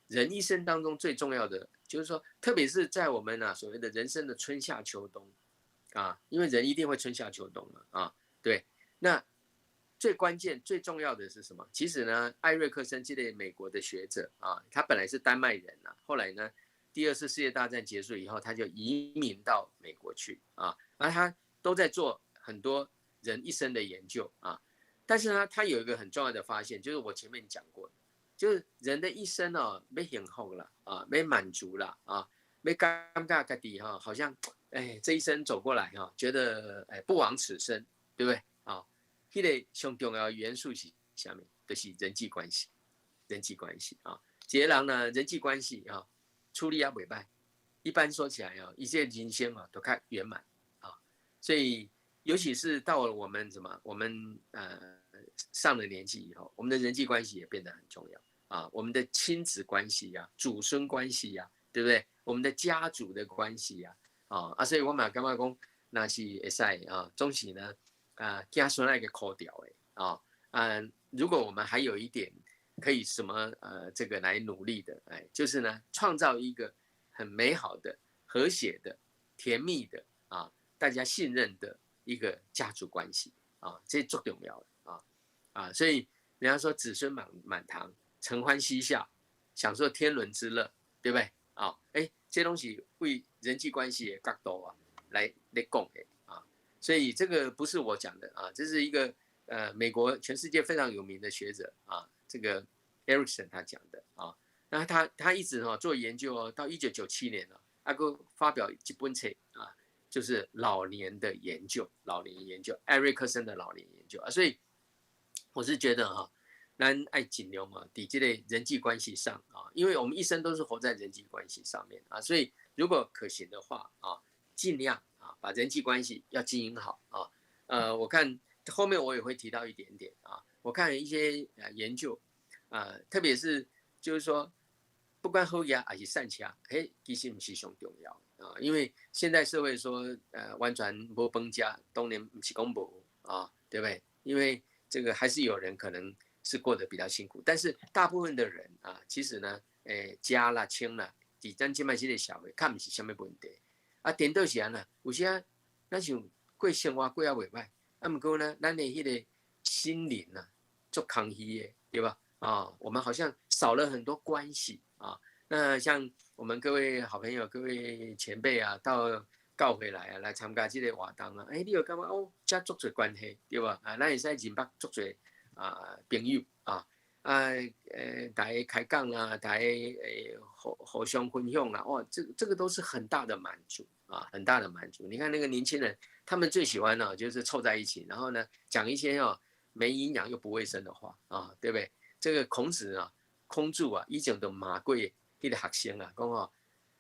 人一生当中最重要的就是说，特别是在我们所谓的人生的春夏秋冬啊，因为人一定会春夏秋冬嘛啊，对，那最关键最重要的是什么？其实呢，艾瑞克森这类美国的学者啊，他本来是丹麦人啊，后来呢，第2次世界大战结束以后，他就移民到美国去啊，而他都在做很多人一生的研究啊，但是呢，他有一个很重要的发现，就是我前面讲过的，就是人的一生哦，被幸福了啊，被满足了啊，被尴尬个底哈，好像这一生走过来哈，觉得不枉此生，对不对啊？那个最重要的元素是下面就是人际关系，人际关系啊，一个人呢人际关系啊处理也袂歹，一般说起来啊，一切人生啊都较圆满啊，所以尤其是到了我们我们上了年纪以后，我们的人际关系也变得很重要啊，我们的亲子关系呀、祖孙关系呀、对不对？我们的家族的关系呀、所以我嘛感觉讲，那是会使啊，总是呢家孙那个扣掉如果我们还有一点可以什么这个来努力的，就是呢创造一个很美好的、和谐的、甜蜜的大家信任的一个家族关系这最重要的所以人家说子孙满堂，承欢膝下，享受天伦之乐，对不对这东西为人际关系的角度来讲的所以这个不是我讲的这是一个美国全世界非常有名的学者这个 Erickson 他讲的那他一直做研究到1997年他给我发表一本册就是老年的研究，艾瑞克森的老年研究所以我是觉得咱爱尽量在这个人际关系上因为我们一生都是活在人际关系上面所以如果可行的话尽量把人际关系要经营好我看后面我也会提到一点点我看一些研究特别是就是说不管好牙还是善掐其实不是最重要因为现在社会说完全没崩家，当年不是讲无对不对？因为这个还是有人可能是过得比较辛苦，但是大部分的人其实呢，家啦、亲啦，在咱即摆这个社会，看不是什么问题颠倒是安那，有些咱想过生活过也袂歹，不过呢，咱的迄个心灵做空虚的，对吧？我们好像少了很多关系那像我们各位好朋友、各位前辈到教回来来参加这个活动你有感觉这足多关系对吧？咱会使认识足多朋友大家开讲大家互相分享这个都是很大的满足很大的满足。你看那个年轻人，他们最喜欢就是凑在一起，然后呢讲一些没营养又不卫生的话对不对？这个孔子孔子以前都骂过迄个学生讲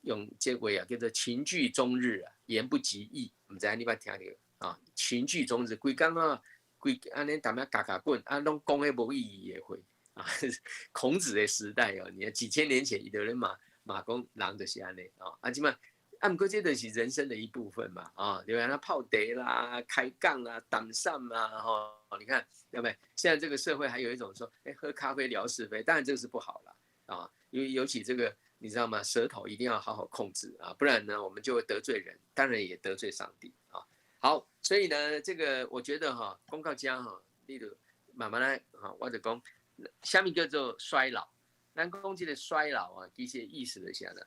用这话叫做群聚终日言不及义，唔知你捌听到群聚终日，规工规安尼大家嘎滚拢讲迄无意义的话孔子的时代你看几千年前有人骂讲人就是安尼即嘛不过这就是人生的一部分嘛对吧？那泡茶啦、开杠挡扇你看对不对？现在这个社会还有一种说喝咖啡聊是非，当然这个是不好了因为尤其这个你知道吗？舌头一定要好好控制不然呢我们就会得罪人，当然也得罪上帝好，所以呢这个我觉得公告家你就慢慢来我就讲下面叫做衰老。咱讲这个衰老其实意思就是呢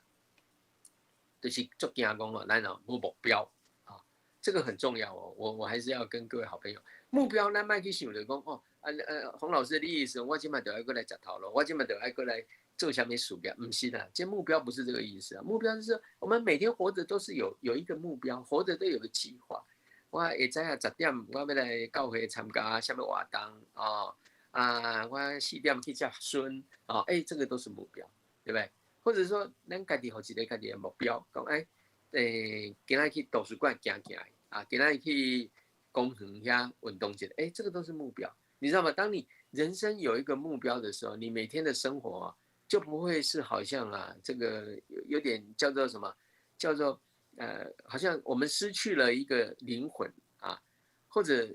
就是做惊讲咱没目标这个很重要我还是要跟各位好朋友，目标咱别去想着讲洪老师的意思，我今晚就要过来吃头路，我今晚就要过来做什么事业，不是的，这目标不是这个意思目标就是我们每天活着都是有一个目标，活着都有个计划我会知啊10点我要来教会参加什么活动哦，我4点去接孙哦，这个都是目标，对不对？或者说咱家己有一个家己的目标，讲今仔去图书馆行行今仔去公园遐运动一下，这个都是目标，你知道吗？当你人生有一个目标的时候，你每天的生活就不会是好像这个有点叫做什么，叫做好像我们失去了一个灵魂或者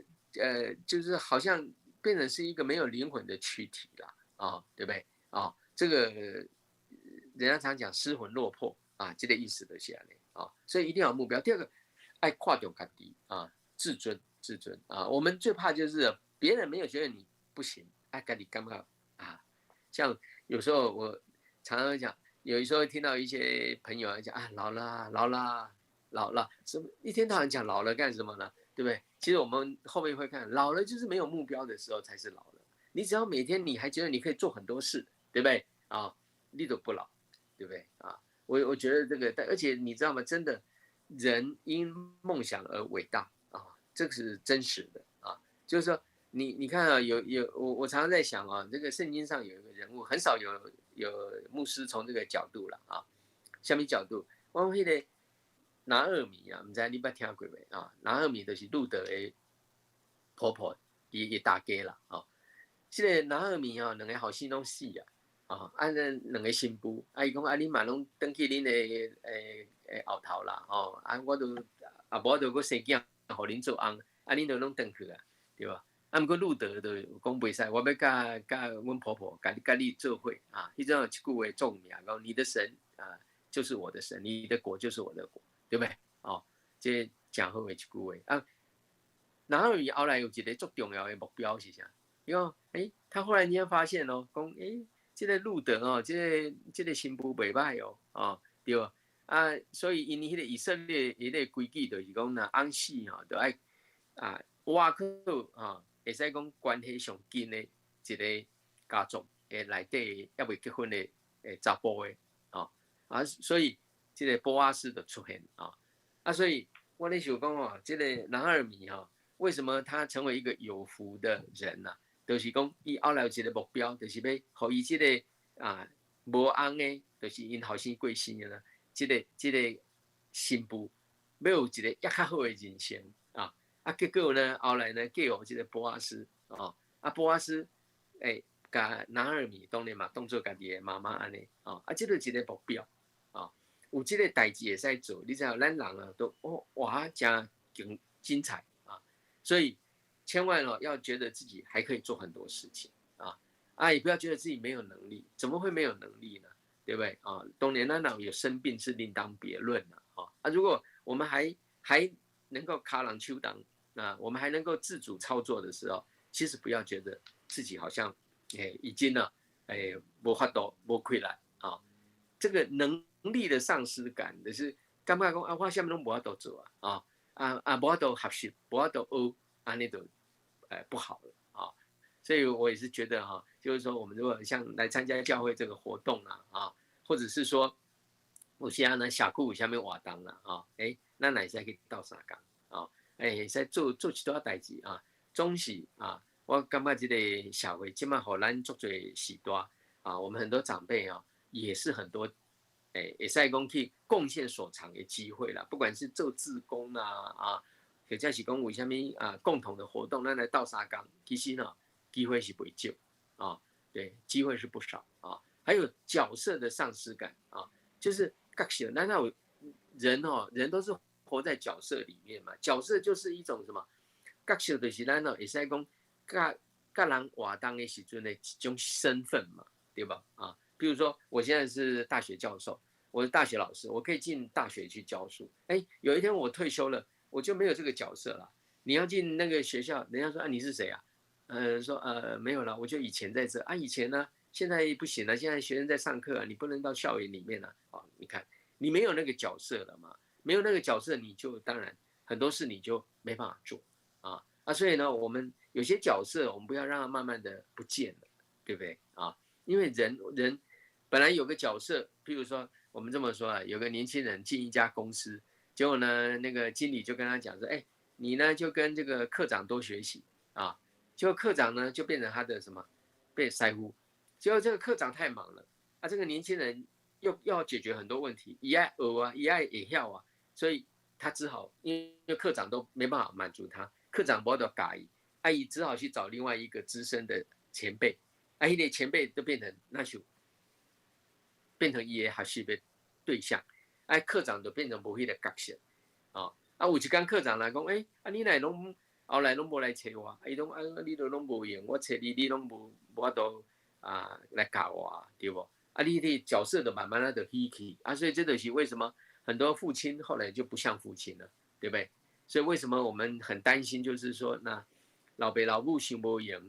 就是好像变成是一个没有灵魂的躯体了对不对这个人家常讲失魂落魄这个意思的下来所以一定要有目标。第二个，爱跨重感敌自尊我们最怕就是别人没有觉得你不行，跟你干嘛像有时候我常常讲，有时候听到一些朋友讲老了，什么一天到晚讲老了干什么呢？对不对？其实我们后面会看，老了就是没有目标的时候才是老了。你只要每天你还觉得你可以做很多事，对不对你都不老，对不对我觉得这个，而且你知道吗？真的，人因梦想而伟大这个是真实的就是说，你看我常常在想这个圣经上有一个人物，很少有牧师从这个角度了下面角度，我那个拿尔米不知道你捌听过没拿尔米就是路德的婆婆，伊大家啦这个拿尔米两个后生拢死两个新妇伊讲你嘛拢回去恁的后头啦我都无就搁生囝，互恁做翁恁就拢回去对吧？不过路德就讲袂使，我要甲阮婆婆甲你做伙迄种一句话重名讲你的神就是我的神，你的国就是我的国，对不对这讲好的一句话然后伊后来有一个最重要的目标是啥？因为他忽然间发现讲这个路德这个新妇袂歹对吧所以因迄个以色列迄个规矩就是讲翁死就爱挖靠会使讲关系上近的一个家族的内底还未结婚的查甫的所以这个波阿斯的出现所以我在想讲这个拿尔米为什么他成为一个有福的人就是讲伊后来有一个目标，就是要互伊这个无翁的，就是因后生过身的这个新妇要有一个更较好的人生结果呢，后来呢，嫁予这个波阿斯波阿斯甲拿尔米当然嘛当做家己的妈妈安尼这就是一个目标有这个代志会使做，你知道咱人都哇真精彩所以千万要觉得自己还可以做很多事情也不要觉得自己没有能力，怎么会没有能力呢？对不对当然咱有生病是另当别论如果我们还能够卡人手动我们还能够自主操作的时候，其实不要觉得自己好像已经没法度没亏来这个能力的丧失感就是感觉讲我什么都没法度做没法度学习，没法度学那就不好了所以我也是觉得就是说我们如果像来参加教会这个活动或者是说有些呢社区有啥物活动咱也是可以斗相共会使做一寡代志总是我感觉这个社会现在给咱做多时代我们很多长辈也是很多会使讲去贡献所长的机会啦，不管是做志工或者是讲为什么共同的活动，咱来斗相共，其实呢机会是不少对，机会是不少还有角色的丧失感就是角色，难道人都是活在角色里面嘛？角色就是一种什么？角色就是咱会使讲甲人活动的时阵的一种身份嘛，对吧比如说我现在是大学教授，我是大学老师，我可以进大学去教书。有一天我退休了，我就没有这个角色了。你要进那个学校，人家说你是谁说没有了，我就以前在这以前呢，现在不行了，现在学生在上课你不能到校园里面了你看你没有那个角色了嘛，没有那个角色，你就当然很多事你就没办法做所以呢，我们有些角色我们不要让它慢慢的不见了，对不对因为人本来有个角色，譬如说我们这么说有个年轻人进一家公司，结果呢那个经理就跟他讲说你呢就跟这个课长多学习啊，结果课长呢就变成他的什么被塞乎，结果这个课长太忙了啊，这个年轻人又要解决很多问题，一爱鹅啊，一爱也要啊，所以他只好因为课长都没办法满足他，课长不得改，阿姨只好去找另外一个资深的前辈，阿姨的前辈都变成那就变成伊的学习的对象，哎，课长就变成无迄个角色啊。啊，有一天课长来讲，你来拢后来拢无来找我，伊讲你都拢无用，我找你，你拢无法度来教我，对不？你的角色的慢慢的稀去啊，所以这就是为什么很多父亲后来就不像父亲了，对不对？所以为什么我们很担心，就是说那老爸老母想无用，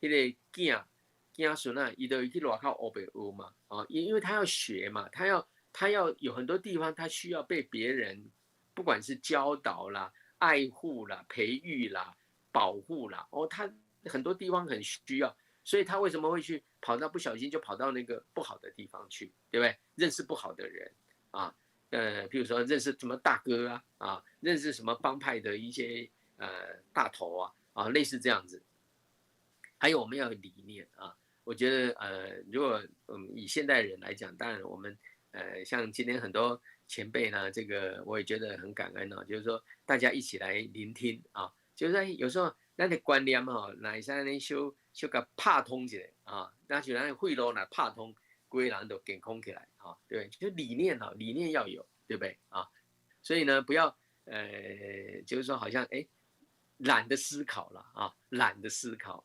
迄个囝孙啊，伊都去外口学白学嘛，因为他要学嘛，他要有很多地方他需要被别人，不管是教导啦、爱护啦、培育啦、保护啦，他很多地方很需要。所以他为什么会去跑到不小心就跑到那个不好的地方去，对不对？认识不好的人啊，譬如说认识什么大哥认识什么帮派的一些大头类似这样子。还有我们要有理念我觉得如果以现代人来讲，当然我们像今天很多前辈呢，这个我也觉得很感恩就是说大家一起来聆听就是说有时候咱的观念哪会使安尼小个拍通一下那就咱血路哪拍通，规个人都健康起来对，就理念理念要有，对不对所以呢，不要就是说好像懒得思考了懒得思考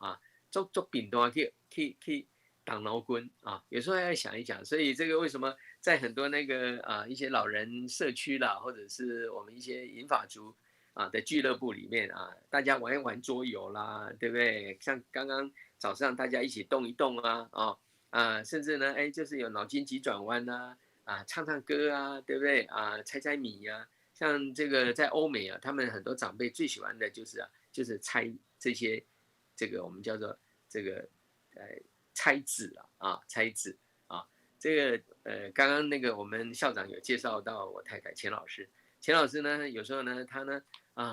做饼端去挡脑筋有时候要想一想。所以这个为什么在很多那个一些老人社区啦，或者是我们一些银发族的俱乐部里面大家玩一玩桌游啦，对不对？像刚刚早上大家一起动一动甚至呢就是有脑筋急转弯唱唱歌对不对猜猜谜像这个在欧美他们很多长辈最喜欢的就是猜这些这个我们叫做这个猜字猜字这个刚刚那个我们校长有介绍到我太太钱老师，钱老师呢有时候呢他呢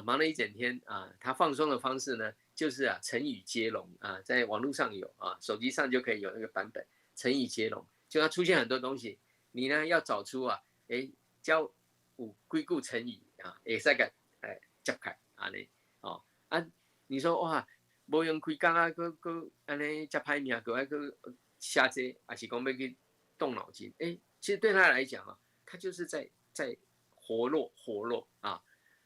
忙了一整天他放松的方式呢就是成语接龙在网络上有手机上就可以有那个版本成语接龙，就要出现很多东西，你呢要找出教有几句成语会使个接开安尼你说哇无用开工佮安尼接歹命，佮爱佮写这，还是讲要去动脑筋？其实对他来讲他就是在活络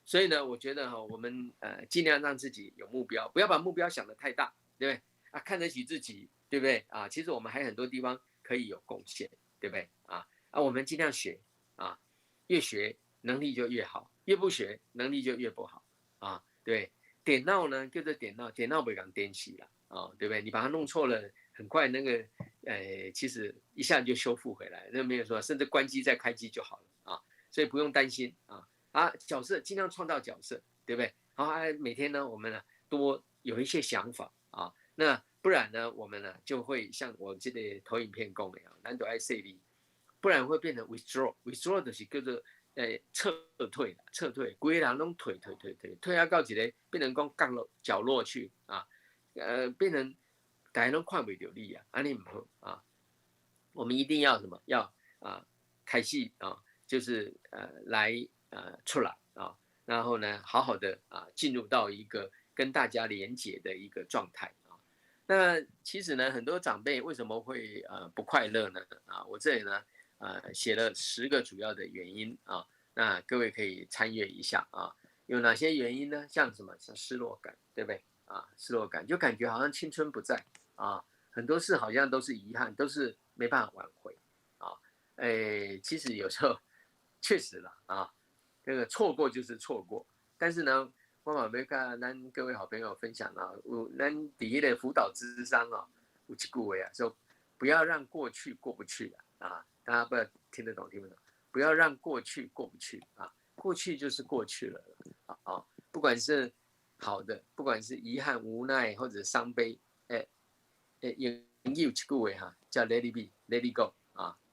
所以呢，我觉得我们尽量让自己有目标，不要把目标想得太大，对不对看得起自己，对不对其实我们还有很多地方可以有贡献，对不对我们尽量学越学能力就越好，越不学能力就越不好对。点闹呢，叫做点闹，点闹不会讲颠熄了对不对？你把它弄错了，很快那个其实一下就修复回来，那没有说，甚至关机再开机就好了所以不用担心角色尽量创造角色，对不对？每天呢，我们呢多有一些想法那不然呢，我们呢就会像我这个投影片讲的难度爱设立，不然会变成 withdraw 就是叫做撤退，规个人拢退到一个变成讲角落去变成大家拢看不到你安尼不好我们一定要什么？要开戏就是来出来然后呢，好好的进入到一个跟大家连结的一个状态那其实呢，很多长辈为什么会不快乐呢？我这里呢写了10个主要的原因那各位可以参阅一下有哪些原因呢？像什么？像失落感，对不对失落感就感觉好像青春不在很多事好像都是遗憾，都是没办法挽回其实有时候确实了这个错过就是错过，但是呢，我嘛要跟各位好朋友分享咱第一的辅导諮商有一句話說不要讓過去過不去大家不知道聽得懂聽不懂？不要讓過去過不去過去就是過去了不管是好的，不管是遺憾、無奈或者傷悲，有一句話叫 Let it be，Let it go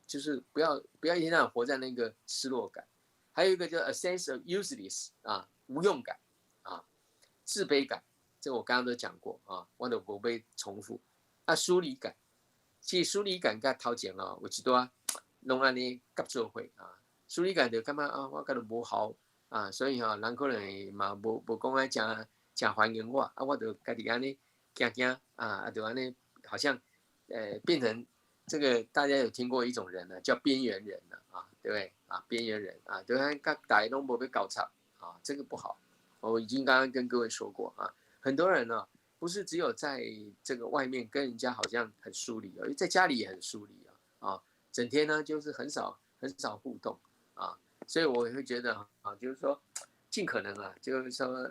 就是不要一天活在那個失落感。还有一个叫 a sense of useless 无用感啊。自卑感，这我刚刚都讲过啊，我都不被重复。疏离感，其实疏离感跟头前有一段拢安尼合作伙啊。疏离感就感觉我跟你无好所以人可能嘛无讲爱真欢迎我我就家己安尼惊惊就安尼好像变成这个大家有听过一种人呢，叫边缘人对不对边缘人就看大家都无被搞吵这个不好。我已经刚刚跟各位说过很多人呢不是只有在这个外面跟人家好像很疏离在家里也很疏离整天呢就是很少互动所以我会觉得就是说尽可能就是说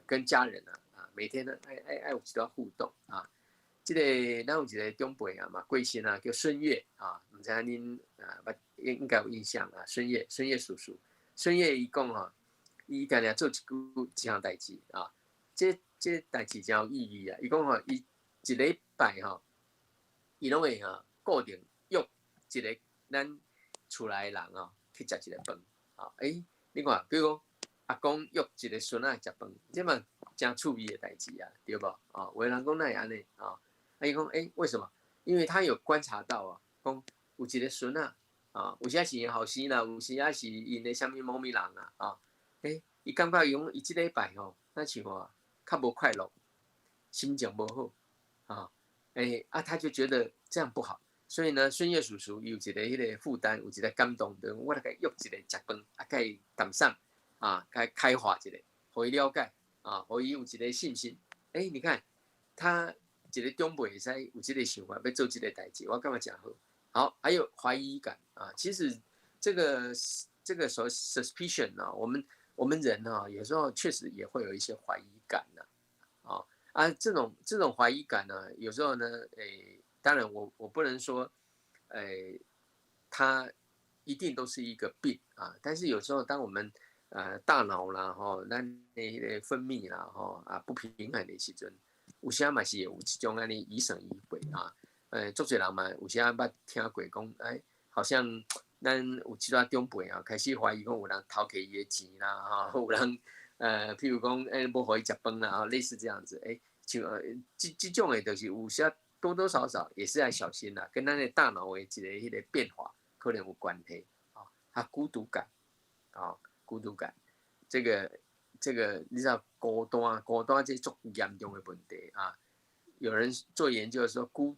跟家人每天呢爱有一段互动这个咱有一个长辈嘛，贵姓叫孙越不知道您应该有印象孙越叔叔，孙越伊讲伊常常做一项代志这代志真有意义伊讲伊一礼拜伊拢会固定约一个咱厝内的人去食一个饭你看，比如讲阿公约一个孙仔食饭，这嘛真趣味的代志对不有的人讲哪会安尼伊讲为什么？因为他有观察到讲有一个孙仔有时是因后生啦，有时是因的什么某物人伊感觉伊这礼拜那像较无快乐，心情无好他就觉得这样不好，所以呢，孙越叔叔有一个迄个负担，有一个感动的，我来给约一个食饭甲伊谈上甲伊开化一下，互伊了解互伊有一个信心。你看他一个长辈会使有这个想法，要做这个代志，我感觉真好。好，还有怀疑感其实这个所谓 suspicion 我们人有时候确实也会有一些怀疑感这种怀疑感呢，有时候呢，当然我不能说，它一定都是一个病但是有时候当我们大脑啦咱的分泌啦不平衡的时阵，有时嘛是有一种安尼疑神疑鬼足侪人嘛有时捌听过讲好像咱有一段长辈开始怀疑讲有人偷摕伊的钱啦有人譬如讲无互伊食饭啦类似这样子像这种的就是有时多多少少也是要小心啦，跟咱的大脑的一个迄个变化可能有关系孤独感孤独感这个你知道孤单这足严重的问题有人做研究说孤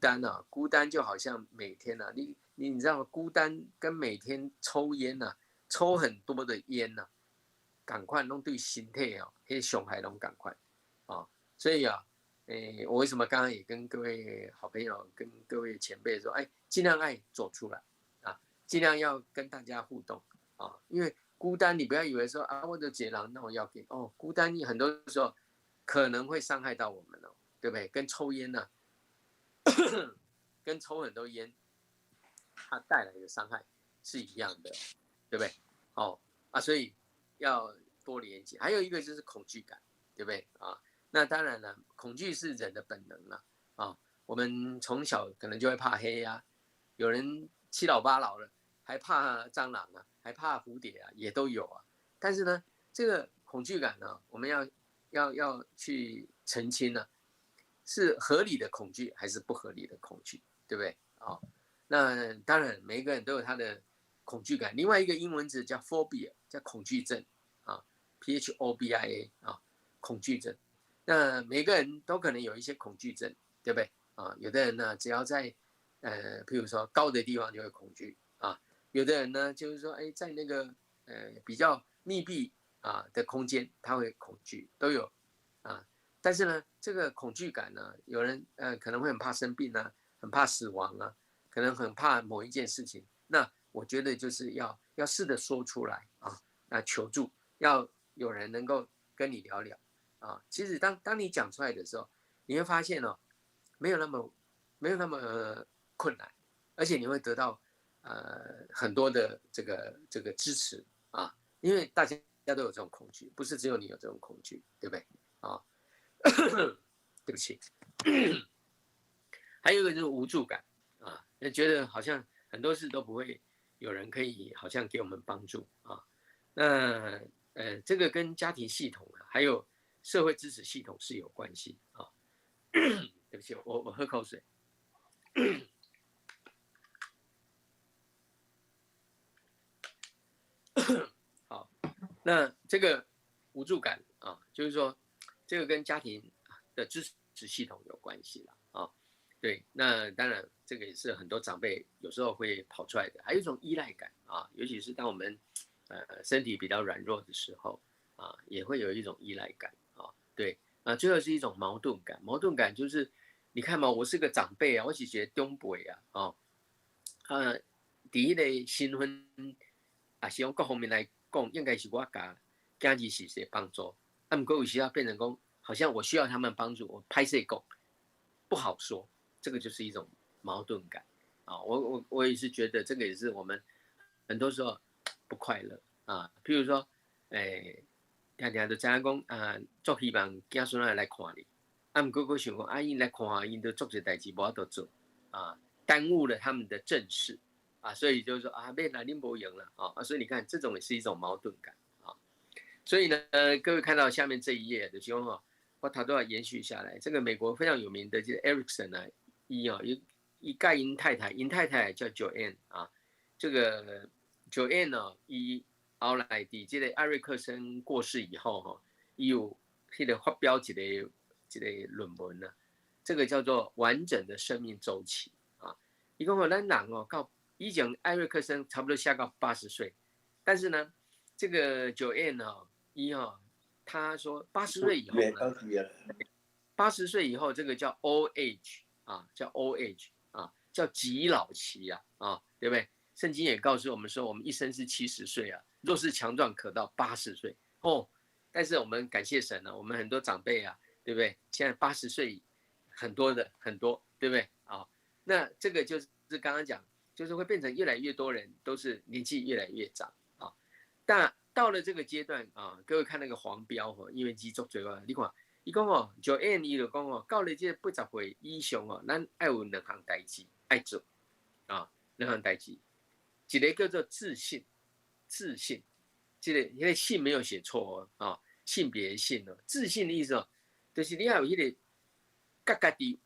单就好像每天你知道孤单跟每天抽烟抽很多的烟赶快弄对身体那些伤害拢赶快所以我为什么刚刚也跟各位好朋友跟各位前辈说尽量爱走出来尽量要跟大家互动因为孤单你不要以为说我的结狼那我要给孤单你很多时候可能会伤害到我们对不对？跟抽烟跟抽很多烟它带来的伤害是一样的对不对所以要多连接。还有一个就是恐惧感对不对那当然了，恐惧是人的本能我们从小可能就会怕黑有人七老八老了还怕蟑螂还怕蝴蝶也都有但是呢，这个恐惧感我们要去澄清是合理的恐惧还是不合理的恐惧，对不对那当然，每一个人都有他的恐惧感。另外一个英文字叫 phobia， 叫恐惧症PHOBIA 恐惧症。那每个人都可能有一些恐惧症，对不对有的人呢，只要在譬如说高的地方就会恐惧有的人呢，就是说在那个比较密闭的空间，他会恐惧，都有但是呢，这个恐惧感呢，有人可能会很怕生病很怕死亡可能很怕某一件事情。那我觉得就是要试着说出来求助，要有人能够跟你聊聊其实当你讲出来的时候，你会发现没有那么困难，而且你会得到很多的这个支持因为大家都有这种恐惧，不是只有你有这种恐惧，对不对对不起还有一个就是无助感觉得好像很多事都不会有人可以好像给我们帮助那这个跟家庭系统还有社会支持系统是有关系啊。对不起，我喝口水。好，那这个无助感啊，就是说这个跟家庭的支持系统有关系了啊。对，那当然这个也是很多长辈有时候会跑出来的，还有一种依赖感啊，尤其是当我们身体比较软弱的时候啊，也会有一种依赖感啊。对啊，最后是一种矛盾感，矛盾感就是你看嘛，我是个长辈啊，我是觉得长辈啊，哦，第一个身份啊，是用各方面来讲，应该是我家家己是谁帮助，那么有时要变成讲，好像我需要他们帮助，我拍摄讲不好说，这个就是一种矛盾感啊。我也是觉得这个也是我们很多时候不快乐啊。譬如说，常常就知影讲啊，足希望子孙仔来看你，啊，毋过我想讲，啊，因来看，因都做些代志无法度做啊，耽误了他们的正事。啊，所以就是说啊，被哪林博赢了啊，所以你看，这种也是一种矛盾感啊。所以呢，各位看到下面这一页的情况哈，我它都要延续下来。这个美国非常有名的这个 Erickson 啊，一盖因太太叫 Joanne 啊，这个 Joanne 呢，后来的这个艾瑞克森过世以后哈，伊有迄个发表一个论文呢，这个叫做完整的生命周期啊。伊讲哦，咱人哦，到以前艾瑞克森差不多下到80岁，但是呢，这个Joanne他说80岁以后呢，80岁以后这个叫 old age 啊，叫 old age 啊，叫极老期啊，对不对？圣经也告诉我们说，我们一生是70岁啊，若是强壮，可到80岁哦。但是我们感谢神呢，我们很多长辈啊，对不对？现在80岁很多，对不对啊？那这个就是刚刚讲。就是会变成越来越多人都是年纪越来越长啊。但到了这个阶段啊，各位看那个黄标哈，因为基足最啊，你看，伊讲哦，Joanne 伊就讲哦，到了这80岁以上哦，咱爱有两项代志爱做啊，两项代志，一个叫做自信，这个因为性没有写错哦啊，性别性哦，自信的意思哦，就是你要有迄个跟家己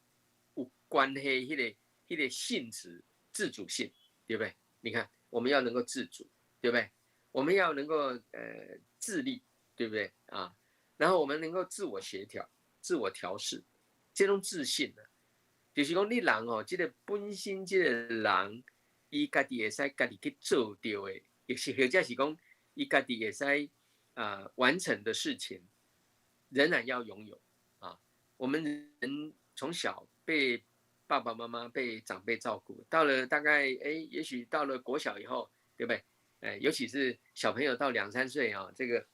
有关系迄个性质。自主性，对不对？你看，我们要能够自主，对不对？我们要能够自立，对不对啊？然后我们能够自我协调、自我调试，这种自信呢，就是讲你人哦，这个本身这个人，伊家己会使家己去做到的，也是或者是讲伊家己会使完成的事情，仍然要拥有啊。我们人从小被爸爸妈妈被长辈照顾，到了大概也许到了国小以后，对不对？尤其是小朋友到2、3岁啊，这个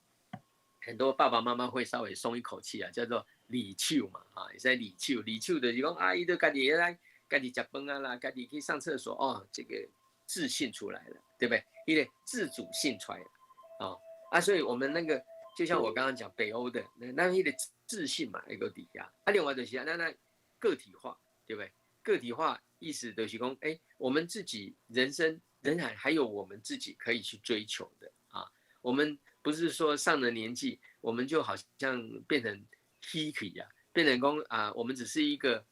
很多爸爸妈妈会稍微松一口气啊，叫做礼手嘛啊，也在礼手的就讲阿姨都家己来家己吃饭啊啦，家己去上厕所哦，这个自信出来了，对不对？因为自主性出来了所以我们那个就像我刚刚讲北欧的那个自信嘛，一个底下另外就是那个体化，对不对？个体化意思就是说，我们自己人生仍然还有我们自己可以去追求的啊。我们不是说上了年纪，我们就好像变成 hippie 变成说我们只是一个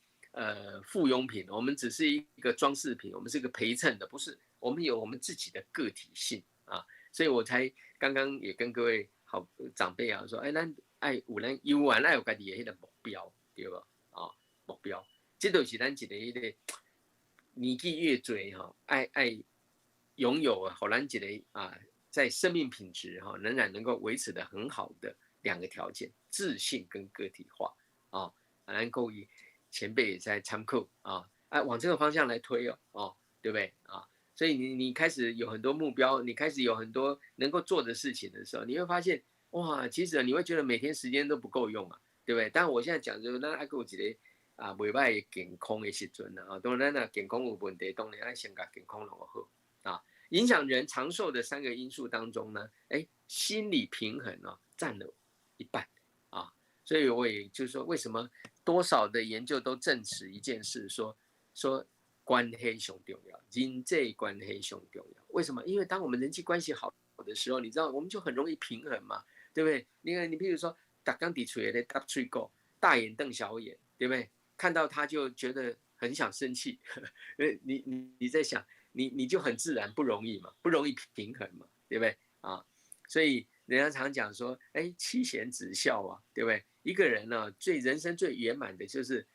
附庸品，我们只是一个装饰品，我们是个陪衬的，不是？我们有我们自己的个体性啊，所以我才刚刚也跟各位好长辈说，咱爱有人有完爱有家己的那个目标，对吧？目标。这就是咱一个迄个年纪越追爱拥有好咱一个在生命品质仍然能够维持的很好的2个条件：自信跟个体化咱各位前辈也在参考往这个方向来推对不对所以你开始有很多目标，你开始有很多能够做的事情的时候，你会发现哇，其实你会觉得每天时间都不够用对不对？但我现在讲就是咱爱有一个。袂歹的健康的时阵当然健康有问题，当然要先把健康弄好影响人长寿的3个因素当中呢，心理平衡占了一半所以我也就是说，为什么多少的研究都证实一件事，说关系上重要，人际关系上重要。为什么？因为当我们人际关系好的时候，你知道我们就很容易平衡嘛，对不对？你譬如说打刚底出来的大吹狗，大眼瞪小眼，对不对？看到他就觉得很想生气，你在想，你就很自然不容易嘛，不容易平衡嘛，对不对啊？所以人家常讲说，哎，妻贤子孝啊，对不对？一个人呢、人生最圆满的就是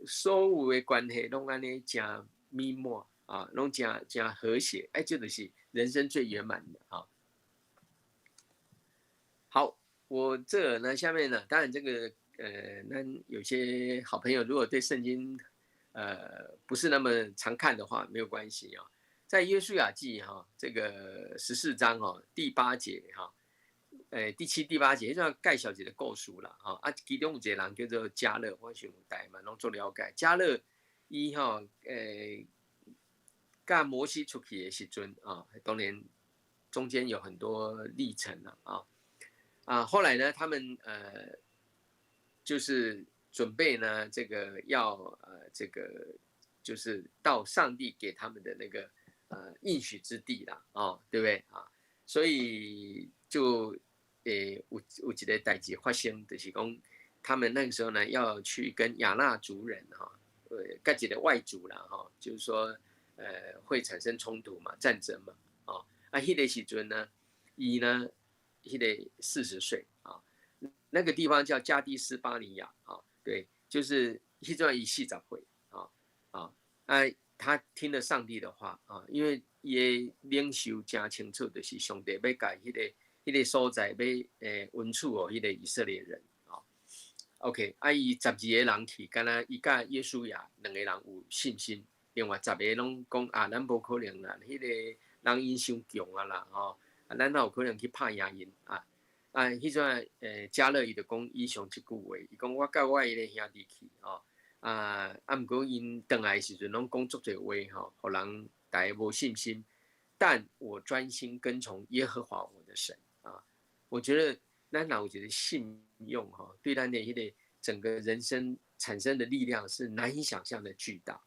所有的关系拢安尼加密默啊，拢加和谐，哎，这就是人生最圆满的啊。好，我这呢下面呢，当然这个那有些好朋友如果对圣经不是那么常看的话，没有关系啊、在约书亚记哈、这个14章哦第8节哈、第7、第8节，这样盖小姐的构书了哈啊，其中有一个人叫做加勒，我想大嘛，拢做了解。加勒伊哈跟摩西出去的时阵啊，当然中间有很多历程了后来呢，他们就是准备呢这个要这个就是到上帝给他们的那个应许之地啦对不对啊？所以就有一个代志发生，就是讲他们那个时候呢要去跟亚纳族人各级的外族啦就是说会产生冲突嘛，战争嘛迄个时阵呢，伊呢迄个40岁那个地方叫加迪斯巴尼亚对，就是迄段一系长会他听了上帝的话因为也领袖真清楚，就是上帝要改迄个所在要允许迄个以色列人OK，伊12个人去，敢若伊甲耶稣亚2个人有信心，另外10个拢讲咱无可能啦，迄个人因伤强啦咱哪有可能去拍赢因迄阵加勒伊就讲以上即句话，伊讲我甲我迄个兄弟去毋过因倒来的时阵拢讲足侪话互人大家无信心，但我专心跟从耶和华我的神我觉得咱若有一个信用对咱的迄个整个人生产生的力量是难以想象的巨大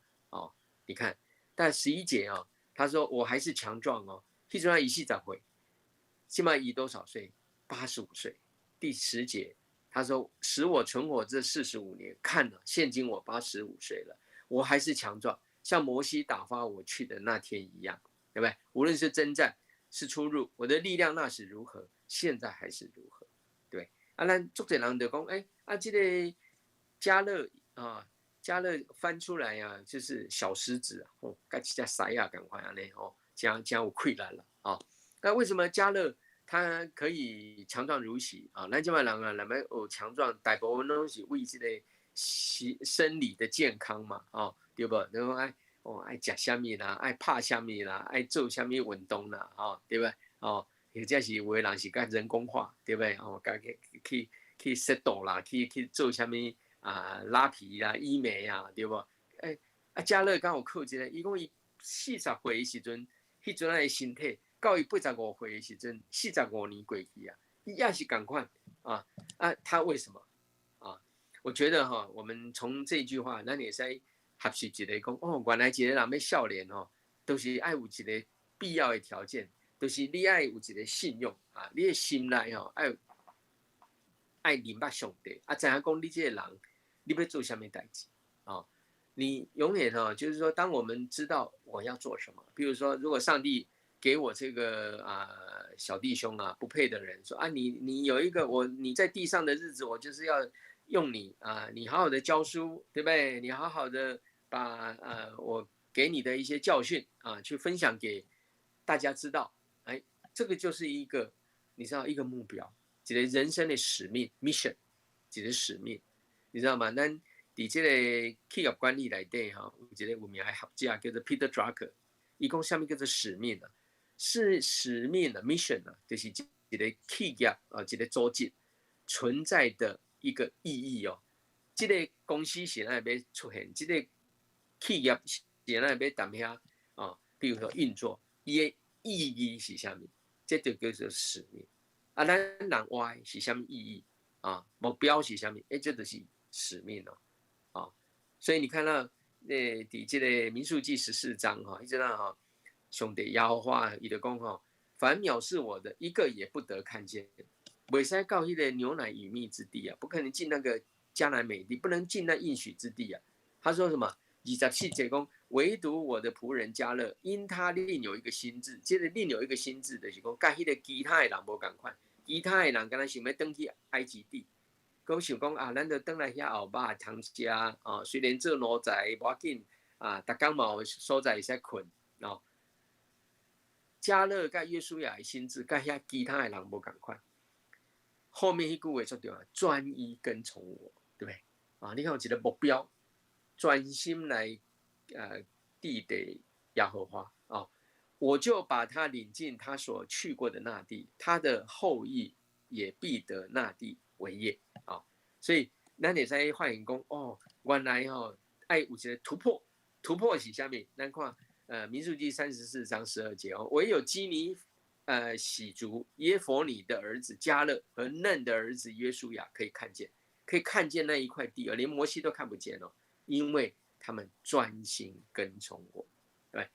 你看，但11节他说我还是强壮迄阵伊40岁，现在伊多少岁？85岁。第10节他说使我存活这45年，看了现今我85岁了，我还是强壮，像摩西打发我去的那天一样，对不对？无论是征战是出入，我的力量那时如何，现在还是如何，对咱足侪人就讲这个加勒加勒翻出来就是小狮子跟一只狮仔同款安尼真有气力啦那为什么加勒他可以强壮如昔咱这帮人咱们强壮，大部分都是为这个生理的健康嘛对不？然后爱食什么啦，爱拍什么啦，爱做什么运动啦对不？或者是有的人是甲人工化，对不对？去settle 度啦，去做什么拉皮啦、医美对不？加勒刚有靠一个，伊讲伊40岁的时阵，迄阵的身体。到伊85岁的时阵，45年过去伊也是同款他为什么我觉得我们从这句话，咱也使学习一个讲原来一个人要少年都是爱有一个必要的条件，就是你爱有一个信用你的心内爱明白上帝知影讲你这个人你要做什么代志你永远就是说，当我们知道我要做什么，比如说，如果上帝给我这个小弟兄不配的人说你有一个你在地上的日子，我就是要用你你好好的教书，对不对？你好好的把我给你的一些教训去分享给大家知道，这个就是一个你知道一个目标，一个人生的使命 mission， 一个使命，你知道吗？咱在这个企业管理里底有一个有名的学者叫做 Peter Drucker， 他讲什么叫做使命是使命的 mission 就是一个企业一个组织存在的一个意义这个公司是哪要出现，这个企业是哪要踮遐比如说运作，伊的意义是什么？这就叫做使命咱人活是什么意义目标是什么？这就是使命所以你看到在这个民数记14章一直到上帝耶和华伊就讲凡藐视我的一个也不得看见袂使到迄个牛奶与蜜之地啊，不可能进那个迦南美地，不能进那应许之地啊。他说什么？24节讲，唯独我的仆人迦勒，因他另有一个心志，接着另有一个心志，就是讲，甲迄个其他的人无共款，其他的人敢若想要登去埃及地，讲想讲啊，咱就登来遐后肉通食啊，虽然做奴才无要紧啊，逐工嘛有所在会使困哦。迦勒甲约书亚的心志，甲遐其他的人无共款。后面一句话做对啊，专一跟从我，对不对？啊，你看有一个目标，专心来地的耶和华啊，我就把他领进他所去过的那地，他的后裔也必得那地为业啊。所以咱会使发现讲，哦，原来爱有一个突破，突破是啥物？咱看民数记34章12节哦，唯有基尼喜族耶弗尼的儿子迦勒和嫩的儿子约书亚可以看见那一块地，连摩西都看不见哦，因为他们专心跟从我，对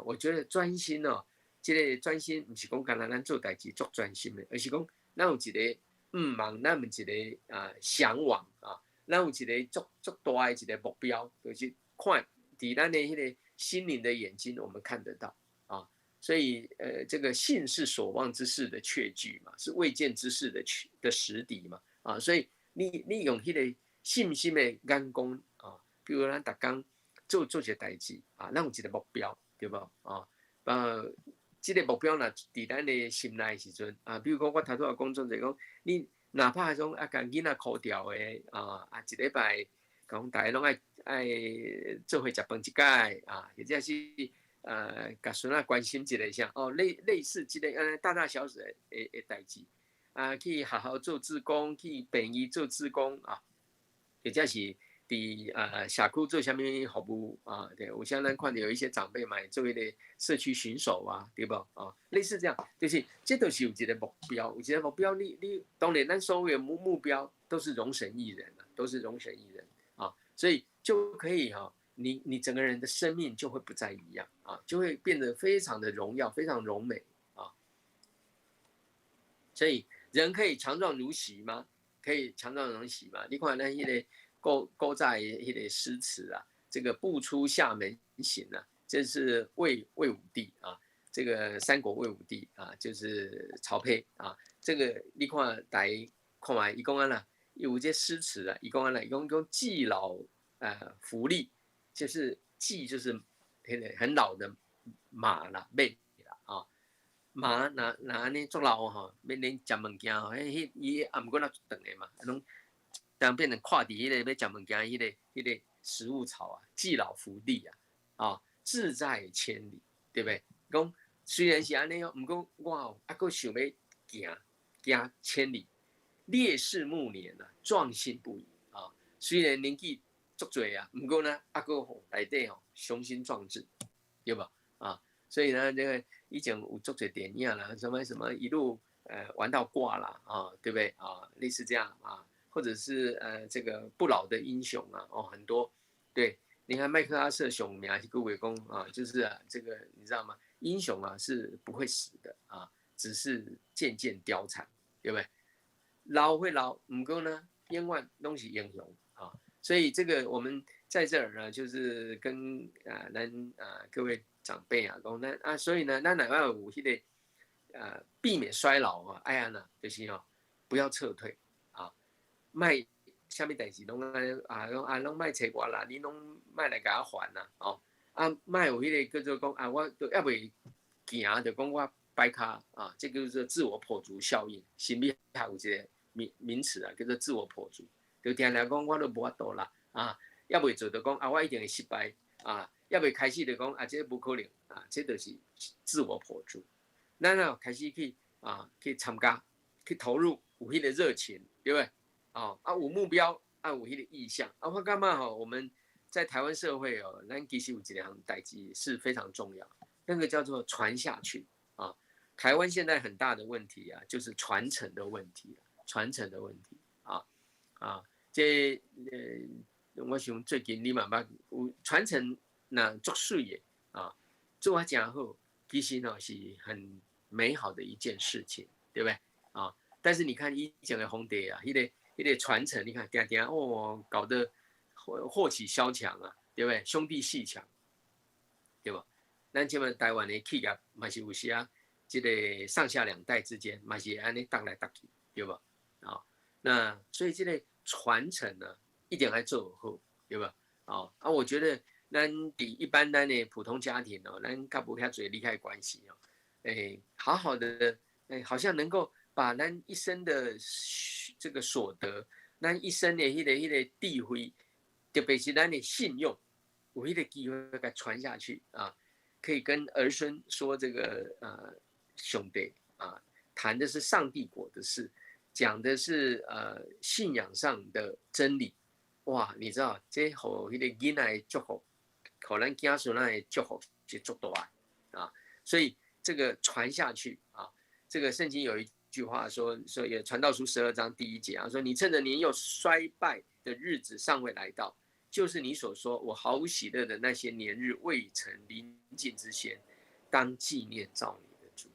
我觉得专心哦，这个专心不是讲干咱做代志做专心的，而是讲咱有一个忙，咱有一个向往啊，咱有一个足大的一个目标，就是看伫咱的迄个心灵的眼睛，我们看得到啊。所以这个信是所望之事的确据嘛，是未见之事的实底嘛啊，所以你用迄个信心的眼光啊，比如咱逐工做一个代志啊，咱有一个目标，对无啊？这个目标若伫咱的心内的时阵啊，比如讲我头拄也讲做者讲，你哪怕种甲囡仔哭掉的一礼拜，讲大家拢爱做伙食饭一届啊，或者是甲孙仔关心一下像类似这个大大小小的代志啊，去学校做志工，去病院做志工啊，或者是伫社区做啥物服务啊？对，有像咱看到有一些长辈嘛，做一个社区巡守啊，对不啊？类似这样，就是这都是有一个目标，有一个目标，你当然咱所有的目标都是容神益人啊，都是容神益人啊，所以就可以你整个人的生命就会不再一样啊，就会变得非常的荣耀，非常荣美啊。所以人可以强壮如席吗？可以强壮如席吗？你看那一个古早的迄个诗词啊，这个不出厦门行啊，这是魏武帝啊，这个三国魏武帝啊，就是曹丕啊，这个你看来看嘛，伊讲安啦，有这诗词啊，伊讲安啦，伊讲季老福利，就是季就是很老的马啦，马啦啊。马拿呢做老吼，要恁食物件吼，伊暗过那长的嘛，拢当变成跨伫迄个要食物件迄个食物草啊，季老福利啊，志在千里，对不对？讲虽然是安尼哦，毋过我还佫想要行千里，烈士暮年啊，壮心不已啊。虽然年纪足侪啊，毋过呢，还佫内底雄心壮志，对吧？啊，所以呢，这个以前有足侪电影啦，什么一路玩到挂啦啊，对不对啊？类似这样啊，或者是这个不老的英雄啊，很多。对，你看麦克阿瑟熊名是各位讲啊，就是这个你知道吗？英雄啊是不会死的啊，只是渐渐凋残，对不对？老会老，不过呢，永远都是英雄啊。所以这个我们在这儿呢，就是跟各位长辈啊讲，所以呢，咱哪有迄个避免衰老啊，哎呀呢，就是不要撤退啊，卖下面代志拢拢卖找我啦，你拢卖来给我还啦，卖有迄个叫做讲我都要未行，就讲我摆卡啊，这个就是自我破除效应，心理还有一个名词啊，叫做自我破除，就听人讲我都无法度啦要未做就讲我一定会失败要未开始就讲这不可能这就是自我破除。咱开始去参加，去投入，有迄个热情，对不对？有目标，有迄个意向我感觉我们在台湾社会咱其实有一项代志是非常重要，那个叫做传下去台湾现在很大的问题就是传承的问题，这我想最近你嘛有传承那足水的做真好，其实是很美好的一件事情，对不对但是你看以前的皇帝啊，那个传承，你看搞得祸起萧墙啊，对不对？兄弟阋墙，对吧？咱这边台湾的企业嘛是有时啊，这个上下两代之间嘛是安尼荡来荡去，对吧？啊，那所以这个传承呢，一点还做好，对吧？我觉得咱比一般的普通家庭哦，咱较不遐侪利害关系哦，好好的，好像能够把咱一生的这个所得，咱一生的迄个地位，特别是咱的信用，有迄个机会给传下去啊。可以跟儿孙说这个兄弟啊，谈的是上帝国的事，讲的是信仰上的真理。哇，你知道这好那个囡仔祝福，可能家属那祝福是足大啊，所以这个传下去啊，这个圣经有一句话说也传道书12章第1节啊，说你趁着年幼衰败的日子尚未来到。就是你所说我毫无喜乐的那些年日未曾临近之前，当纪念造你的主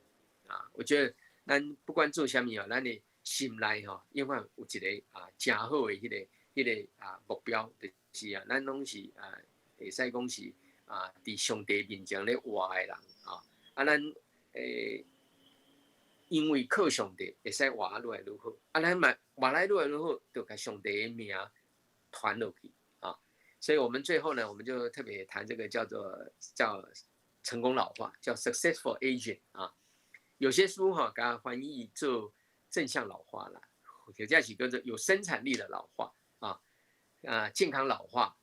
啊！我觉得咱不管做什么啊，咱的心内哈，因为有一个真好的迄个目标，就是咱拢是会使讲是伫上帝面前咧活的人咱因为靠上帝会使活越来越好，咱嘛活来越来越好，就把上帝的名传落去。所以我们最后呢，我们就特别谈这个叫成功老化，叫 successful aging 啊。有些书给它翻译做正向老化啦，有这几个字，有生产力的老化健康老化、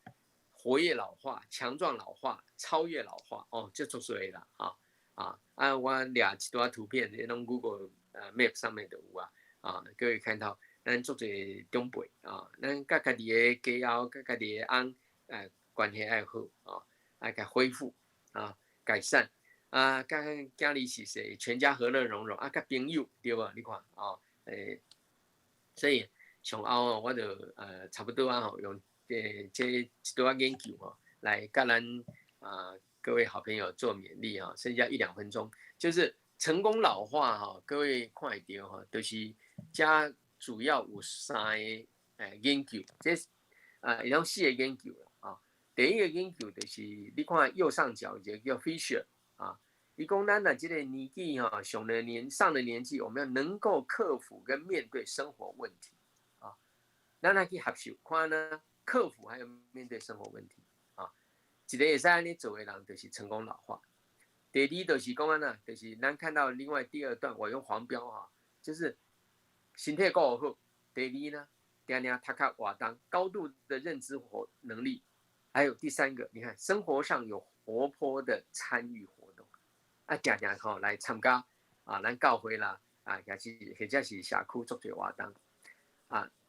活跃老化、强壮老化、超越老化就做出来了我俩几段图片，那种 Google Map 上面的有各位看到，咱做些长辈咱家己的家后，家己的翁。关系爱好爱给恢复改善跟家里是谁，全家和乐融融跟朋友对吧？你看所以上后我就差不多用这一段研究来跟咱各位好朋友做勉励剩下1-2分钟，就是成功老化各位看得到就是加主要有3个研究，这一种4个研究第一个研究就是你看右上角一个叫 Fisher 你讲咱这个年纪上了年纪，我们要能够克服跟面对生活问题咱来去合受看呢，克服还有面对生活问题一个会使安尼做的人就是成功老化。第二就是讲就是咱看到另外第2段，我用黄标就是身体顾好。第2呢，常常读较活动，高度的认知能力。还有第3个，你看生活上有活泼的参与活动常常来参加咱教会啦或者是社区做些活动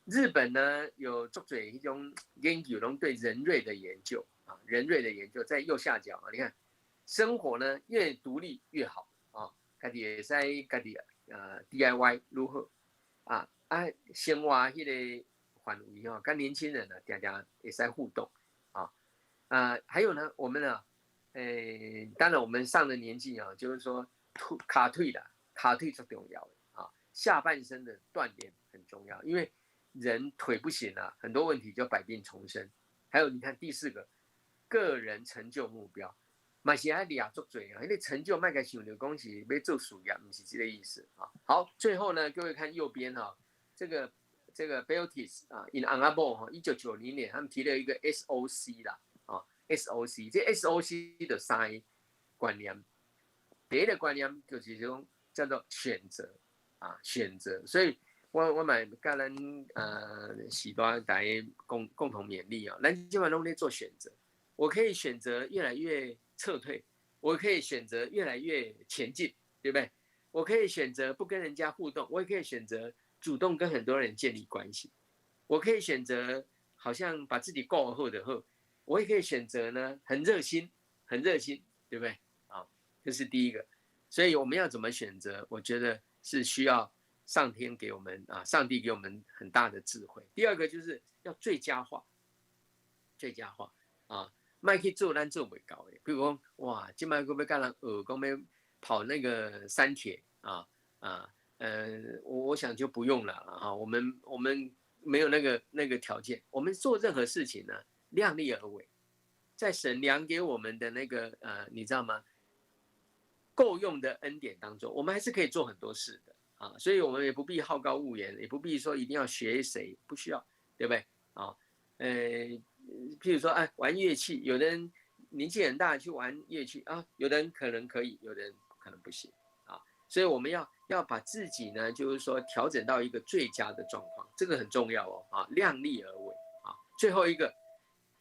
日本呢有做些一种研究，对人类的研究人类的研究在右下角你看生活呢越独立越好自己会使自己DIY 如何生活迄个范围跟年轻人常常会使互动还有呢，我们当然我们上了年纪就是说卡腿最重要的下半身的锻炼很重要，因为人腿不行很多问题就百病丛生。还有你看第4个，个人成就目标，嘛是要抓足多因为成就卖个想着讲是要做事业，不是这个意思好，最后呢，各位看右边这个 Beltis in Ann Arbor 1990年他们提了一个 SOC 啦。SOC 这 SOC 的3个观念，第一个观念就是说叫做选择选择。所以我买跟咱许多大家共同勉励咱今晚都在做选择。我可以选择越来越撤退，我可以选择越来越前进，对不对？我可以选择不跟人家互动，我也可以选择主动跟很多人建立关系。我可以选择好像把自己过好的后。我也可以选择呢，很热心，对不对？这是第一个。所以我们要怎么选择？我觉得是需要上天给我们上帝给我们很大的智慧。第2个就是要最佳化别去做咱做不到的。比如说，哇，现在要跟人讲要跑那个3铁我想就不用了哈，我们没有那个条件，我们做任何事情呢，量力而为，在神量给我们的那个你知道吗？够用的恩典当中，我们还是可以做很多事的啊，所以我们也不必好高骛远，也不必说一定要学谁，不需要，对不对？啊，譬如说，哎，玩乐器，有的人年纪很大去玩乐器啊，有的人可能可以，有的人可能不行啊，所以我们要把自己呢，就是说调整到一个最佳的状况，这个很重要哦，啊，量力而为啊。最后一个，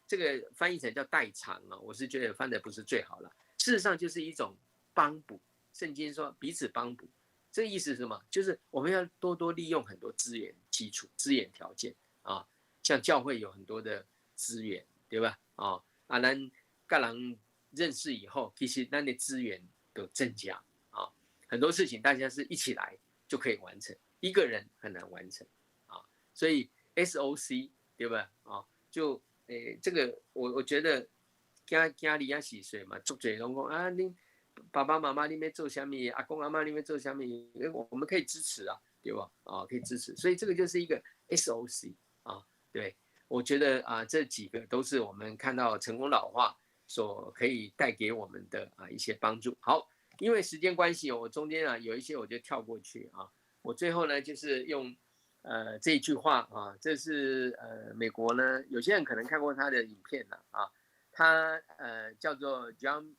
这个翻译成叫代偿啊，我是觉得翻的不是最好了，事实上就是一种帮补。圣经说彼此帮补，这个意思是什么？就是我们要多多利用很多资源基础、资源条件啊，像教会有很多的资源，对吧？咱跟人认识以后，其实那的资源都增加啊，很多事情大家是一起来就可以完成，一个人很难完成啊，所以 SOC 对吧？就这个我觉得家里要洗水嘛，做嘴拢讲啊，你爸爸妈妈那边做虾米，阿公阿妈那边做虾米，我们可以支持啊，对吧？可以支持，所以这个就是一个 SOC 啊，对，我觉得这几个都是我们看到成功老化所可以带给我们的一些帮助。好，因为时间关系，我中间有一些我就跳过去啊，我最后呢就是用这一句话啊，这是美国呢，有些人可能看过他的影片了啊，他叫做 John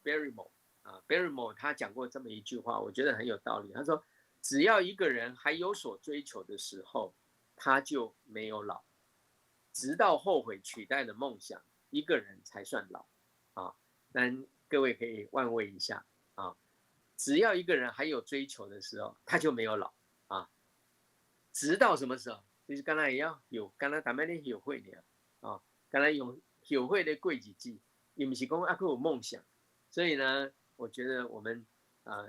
Barrymore。Barrymore 他讲过这么一句话，我觉得很有道理。他说，只要一个人还有所追求的时候，他就没有老，直到后悔取代了梦想，一个人才算老。但各位可以万味一下啊，只要一个人还有追求的时候，他就没有老啊，直到什么时候？就是刚才也要有，刚才咱们的有会的刚才有会的贵几季，也不是讲有梦想，所以呢。我觉得我们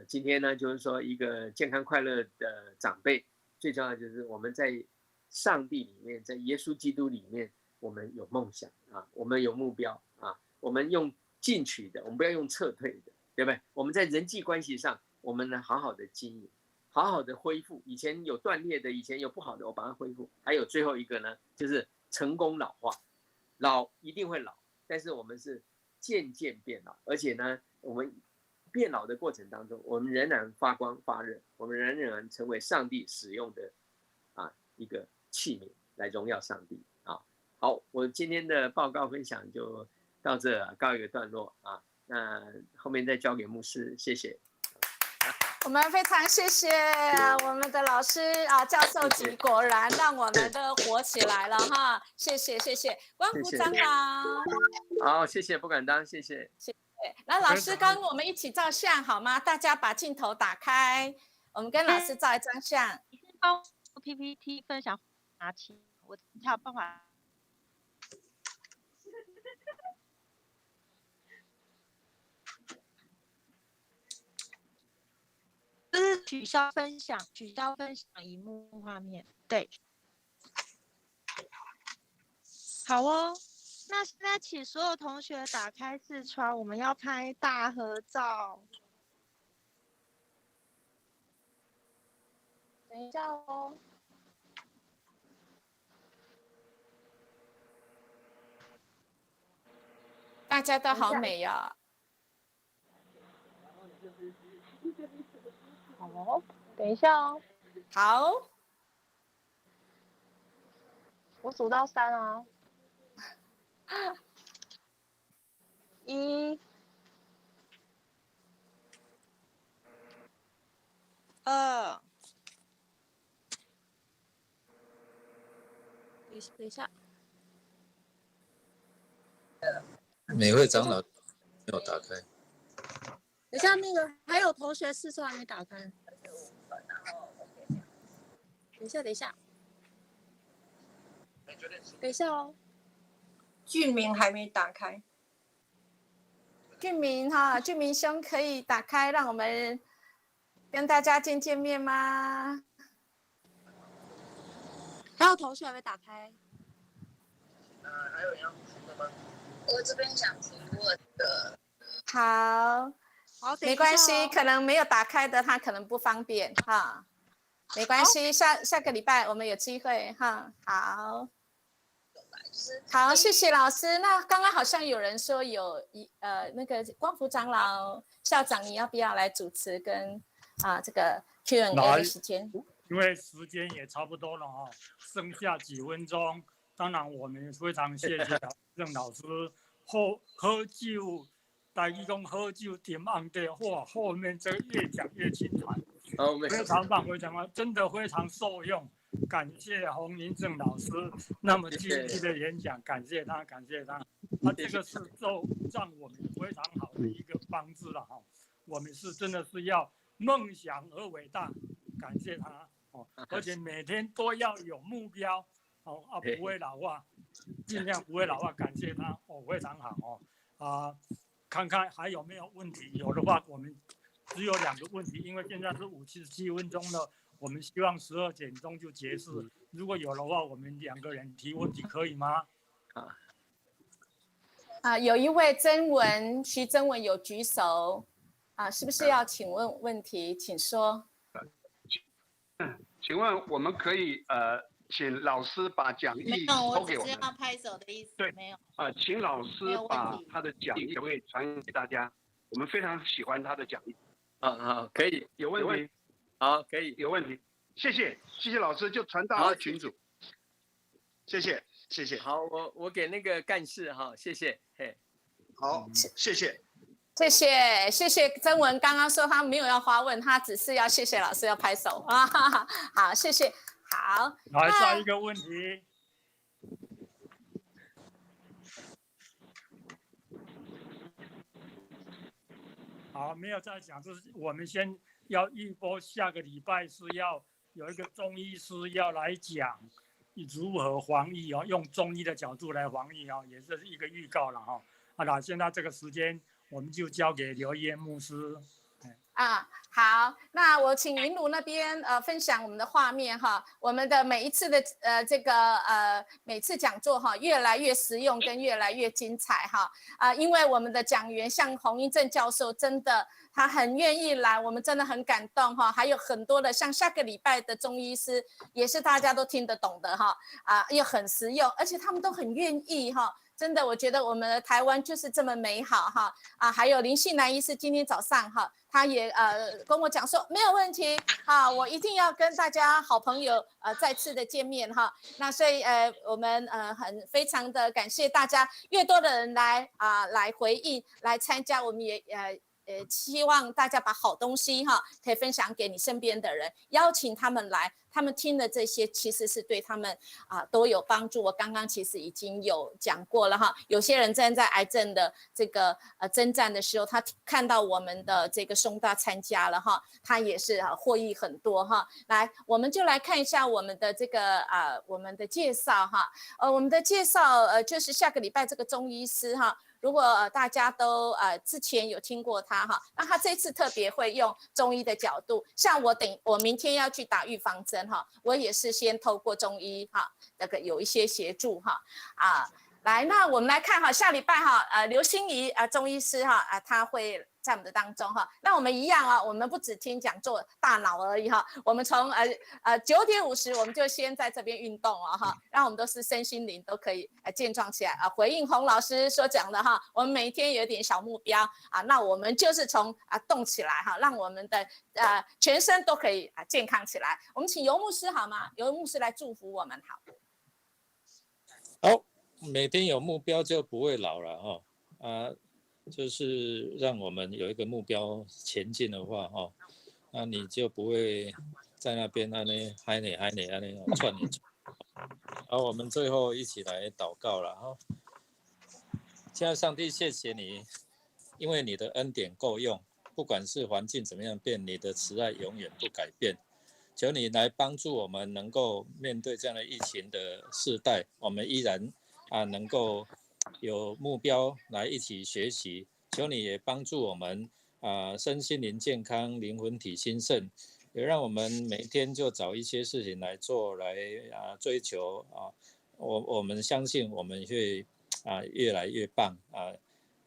今天呢，就是说一个健康快乐的长辈，最重要的就是我们在上帝里面，在耶稣基督里面，我们有梦想我们有目标我们用进取的，我们不要用撤退的，对不对？我们在人际关系上，我们呢好好的经营，好好的恢复，以前有断裂的，以前有不好的，我把它恢复。还有最后一个呢，就是成功老化，老一定会老，但是我们是渐渐变老，而且呢，我们变老的过程当中，我们仍然发光发热，我们仍然成为上帝使用的一个器皿来荣耀上帝好，我今天的报告分享就到这告一个段落那后面再交给牧师，谢谢。我们非常谢谢我们的老师教授级，果然让我们都活起来了哈！谢谢谢谢，关乎长老。好，谢谢，不敢当，谢谢。那老师跟我们一起照相好吗？大家把镜头打开，我们跟老师照一张相。你先帮我 PPT 分享拿起，我才有办法。就是取消分享荧幕画面。对，好哦。那现在请所有同学打开视窗，我们要拍大合照。等一下哦。大家都好美哦。好哦，等一下哦。好。我数到3哦。1、2，等一下。每位长老没有打开。等一下，那个还有同学视窗还没打开。等一下，等一下。等一下哦。俊明还没打开。俊明兄可以打开，让我们跟大家见面吗？还有同学还没打开。还有人要提的吗？我这边想提问的。好，没关系，可能没有打开的他可能不方便哈。没关系，下个礼拜我们有机会哈。好，好，谢谢老师。那刚刚好像有人说有那个光福长老校长，你要不要来主持跟这个 Q&A 的时间？因为时间也差不多了哈，剩下几分钟。当然，我们非常谢谢郑老师喝酒，大家讲喝酒点按的话，后面这个越讲越精彩，非常棒，非常棒，真的非常受用。感谢洪林正老师那么精辟的演讲，感谢他，感谢他。这个是让我们非常好的一个帮助了哈。我们是真的是要梦想而伟大，感谢他哦，而且每天都要有目标。不会老化，尽量不会老化，感谢他非常好看看还有没有问题，有的话我们只有2个问题，因为现在是57分钟了，我们希望12点钟就结束。如果有的话，我们2个人提问题可以吗？有一位徐曾文有举手是不是要请问问题？请说。请问我们可以请老师把讲义投给我们。没有，我只是要拍手的意思。对，没有。请老师把他的讲义可不可以传给大家？我们非常喜欢他的讲义。好，可以，有问题？好，可以，有问题。谢谢老师，就传到群组。谢谢。好，我给那个干事哈，谢谢。嘿，好，谢谢曾文刚刚说他没有要发问，他只是要谢谢老师要拍手好，谢谢。好，来下一个问题。好，没有再讲，就是我们先要预播，下个礼拜是要有一个中医师要来讲如何防疫用中医的角度来防疫也是一个预告了好了，现在这个时间我们就交给刘烨牧师。好，那我请云茹那边分享我们的画面我们的每一次的每次讲座越来越实用跟越来越精彩因为我们的讲员像洪一正教授真的他很愿意来，我们真的很感动还有很多的像下个礼拜的中医师也是大家都听得懂的又很实用，而且他们都很愿意真的，我觉得我们的台湾就是这么美好还有林信南医师今天早上他也跟我讲说没有问题我一定要跟大家好朋友再次的见面那所以我们非常的感谢大家，越多的人来回应来参加，我们也希望大家把好东西可以分享给你身边的人，邀请他们来，他们听的这些其实是对他们都有帮助。我刚刚其实已经有讲过了有些人站在癌症的这个征战的时候，他看到我们的这个松大参加了他也是获益很多来，我们就来看一下我们的这个我们的介绍我们的介绍就是下个礼拜这个中医师如果大家都之前有听过他那他这次特别会用中医的角度，像我明天要去打预防针我也是先透过中医那个有一些协助来，那我们来看下礼拜刘心怡中医师他会在我们的当中那我们一样我们不只听讲座大脑而已我们从9点50我们就先在这边运动让我们都是身心灵都可以健壮起来回应洪老师所讲的我们每天有点小目标那我们就是从动起来让我们的全身都可以健康起来。我们请游牧师好吗？游牧师来祝福我们好，每天有目标就不会老了就是让我们有一个目标前进的话那你就不会在那边嗨你串你好，我们最后一起来祷告了现在上帝谢谢你，因为你的恩典够用，不管是环境怎么样变，你的慈爱永远不改变。求你来帮助我们能够面对这样的疫情的世代，我们依然能够有目标来一起学习。求你也帮助我们身心灵健康，灵魂体兴盛，也让我们每天就找一些事情来做，来追求我们相信我们会越来越棒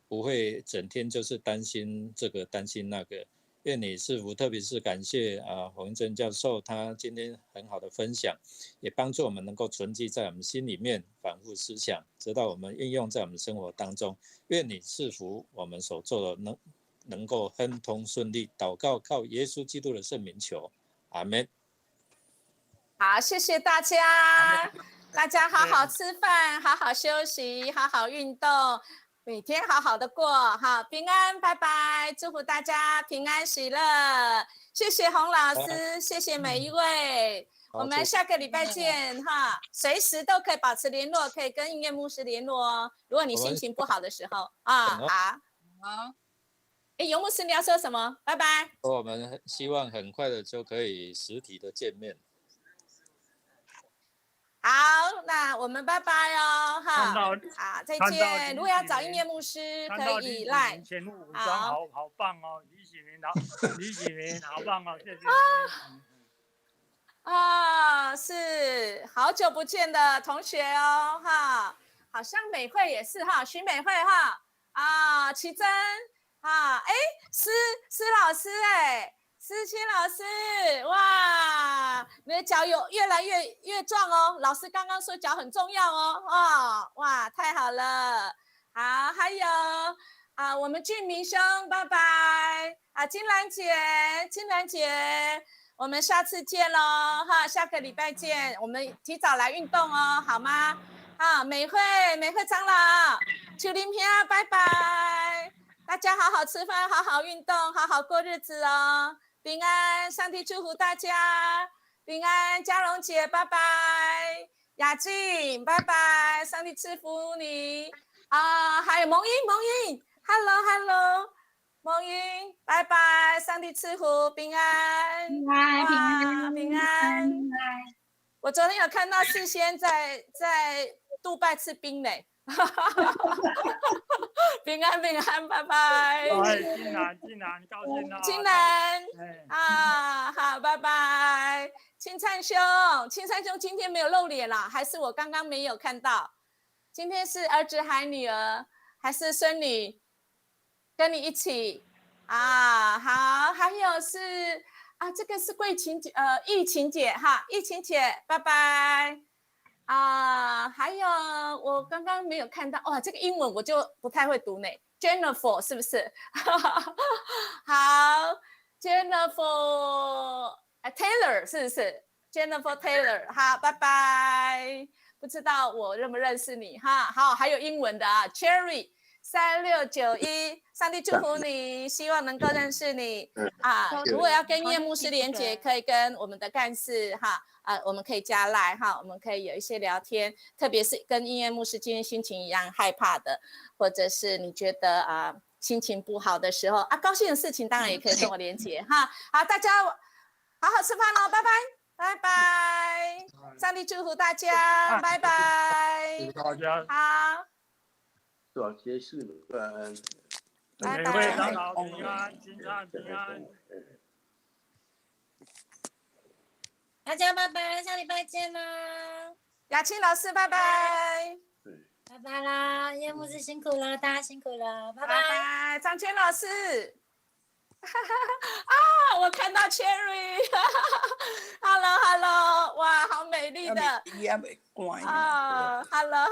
不会整天就是担心这个担心那个，愿你赐福，特别是感谢洪英珍教授他今天很好的分享，也帮助我们能够存记在我们心里面，反复思想，直到我们应用在我们生活当中。愿你赐福我们所做的能够亨通顺利。祷告靠耶稣基督的圣名求，阿们。好，谢谢大家，大家好好吃饭，好好休息，好好运动。每天好好的过，好平安，拜拜！祝福大家平安喜乐。谢谢洪老师，谢谢每一位。我们下个礼拜见哈，随时都可以保持联络，可以跟音乐牧师联络哦。如果你心情不好的时候啊，好。好。尤牧师你要说什么？拜拜。我们希望很快的就可以实体的见面。好，那我们拜拜哦，哈，好，再见。如果要找音乐牧师，可以赖。前路武装好棒哦，李启明好棒哦，谢谢。是好久不见的同学哦，哈，好像美惠也是哈，徐美惠哈，奇珍施老师思清老师，哇，你的脚有越来越壮哦。老师刚刚说脚很重要哦，哇，太好了。好，还有我们俊明兄，拜拜。金兰姐，我们下次见喽，哈，下个礼拜见。我们提早来运动哦，好吗？美惠长老，秋林平安，拜拜。大家好好吃饭，好好运动，好好过日子哦。平安，上帝祝福大家。平安，嘉荣姐，拜拜。雅静，拜拜，上帝赐福你。还有蒙英 ，Hello， 蒙英，拜拜，上帝赐福，平安。平安。我昨天有看到世仙在杜拜吃冰嘞。平安，拜拜。金兰，高兴啊！金兰，好，拜拜。青灿兄今天没有露脸啦，还是我刚刚没有看到？今天是儿子还女儿，还是孙女跟你一起？好，还有是这个是疫情姐哈，疫情姐，拜拜。还有我刚刚没有看到，这个英文我就不太会读呢。Jennifer 是不是？好 ，Jennifer Taylor 是不是 ？Jennifer Taylor， 好，拜拜。不知道我认不认识你哈？好，还有英文的Cherry 3691，上帝祝福你，希望能够认识你如果要跟音乐牧师连结，可以跟我们的干事哈。我们可以加赖哈，我们可以有一些聊天，特别是跟音乐牧师今天心情一样害怕的，或者是你觉得心情不好的时候高兴的事情当然也可以跟我连结哈。好，大家好好吃饭哦，拜拜，上帝祝福大家，拜拜，祝大家好，祝结束了，拜拜，每位长老平安，金灿平安。大家拜拜，下礼拜见啦！雅青老师拜拜，拜拜啦！叶牧师辛苦了，大家辛苦了，拜拜。张娟老师，我看到 Cherry，Hello， 哇，好美丽的，Hello，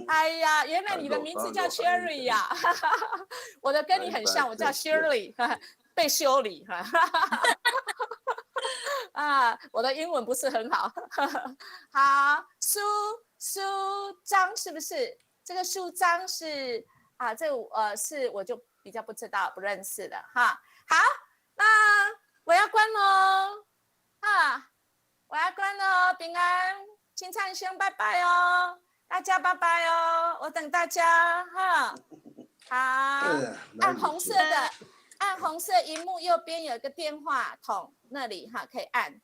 哎呀，原来你的名字叫 Cherry 呀，我的跟你很像，我叫 Shirley， 被修理。我的英文不是很好。好，书章是不是？这个书章是是我就比较不知道不认识的哈。好，那我要关喽我要关喽，平安，青灿兄拜拜哦，大家拜拜哦，我等大家哈。好，按红色的。按红色萤幕右边有一个电话筒，那里可以按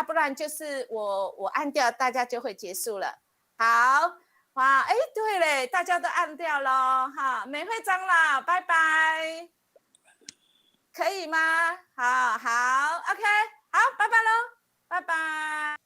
不然就是我按掉，大家就会结束了。好，哇，对嘞，大家都按掉咯美惠长老，拜拜，可以吗？好 ，OK， 好，拜拜咯，拜拜。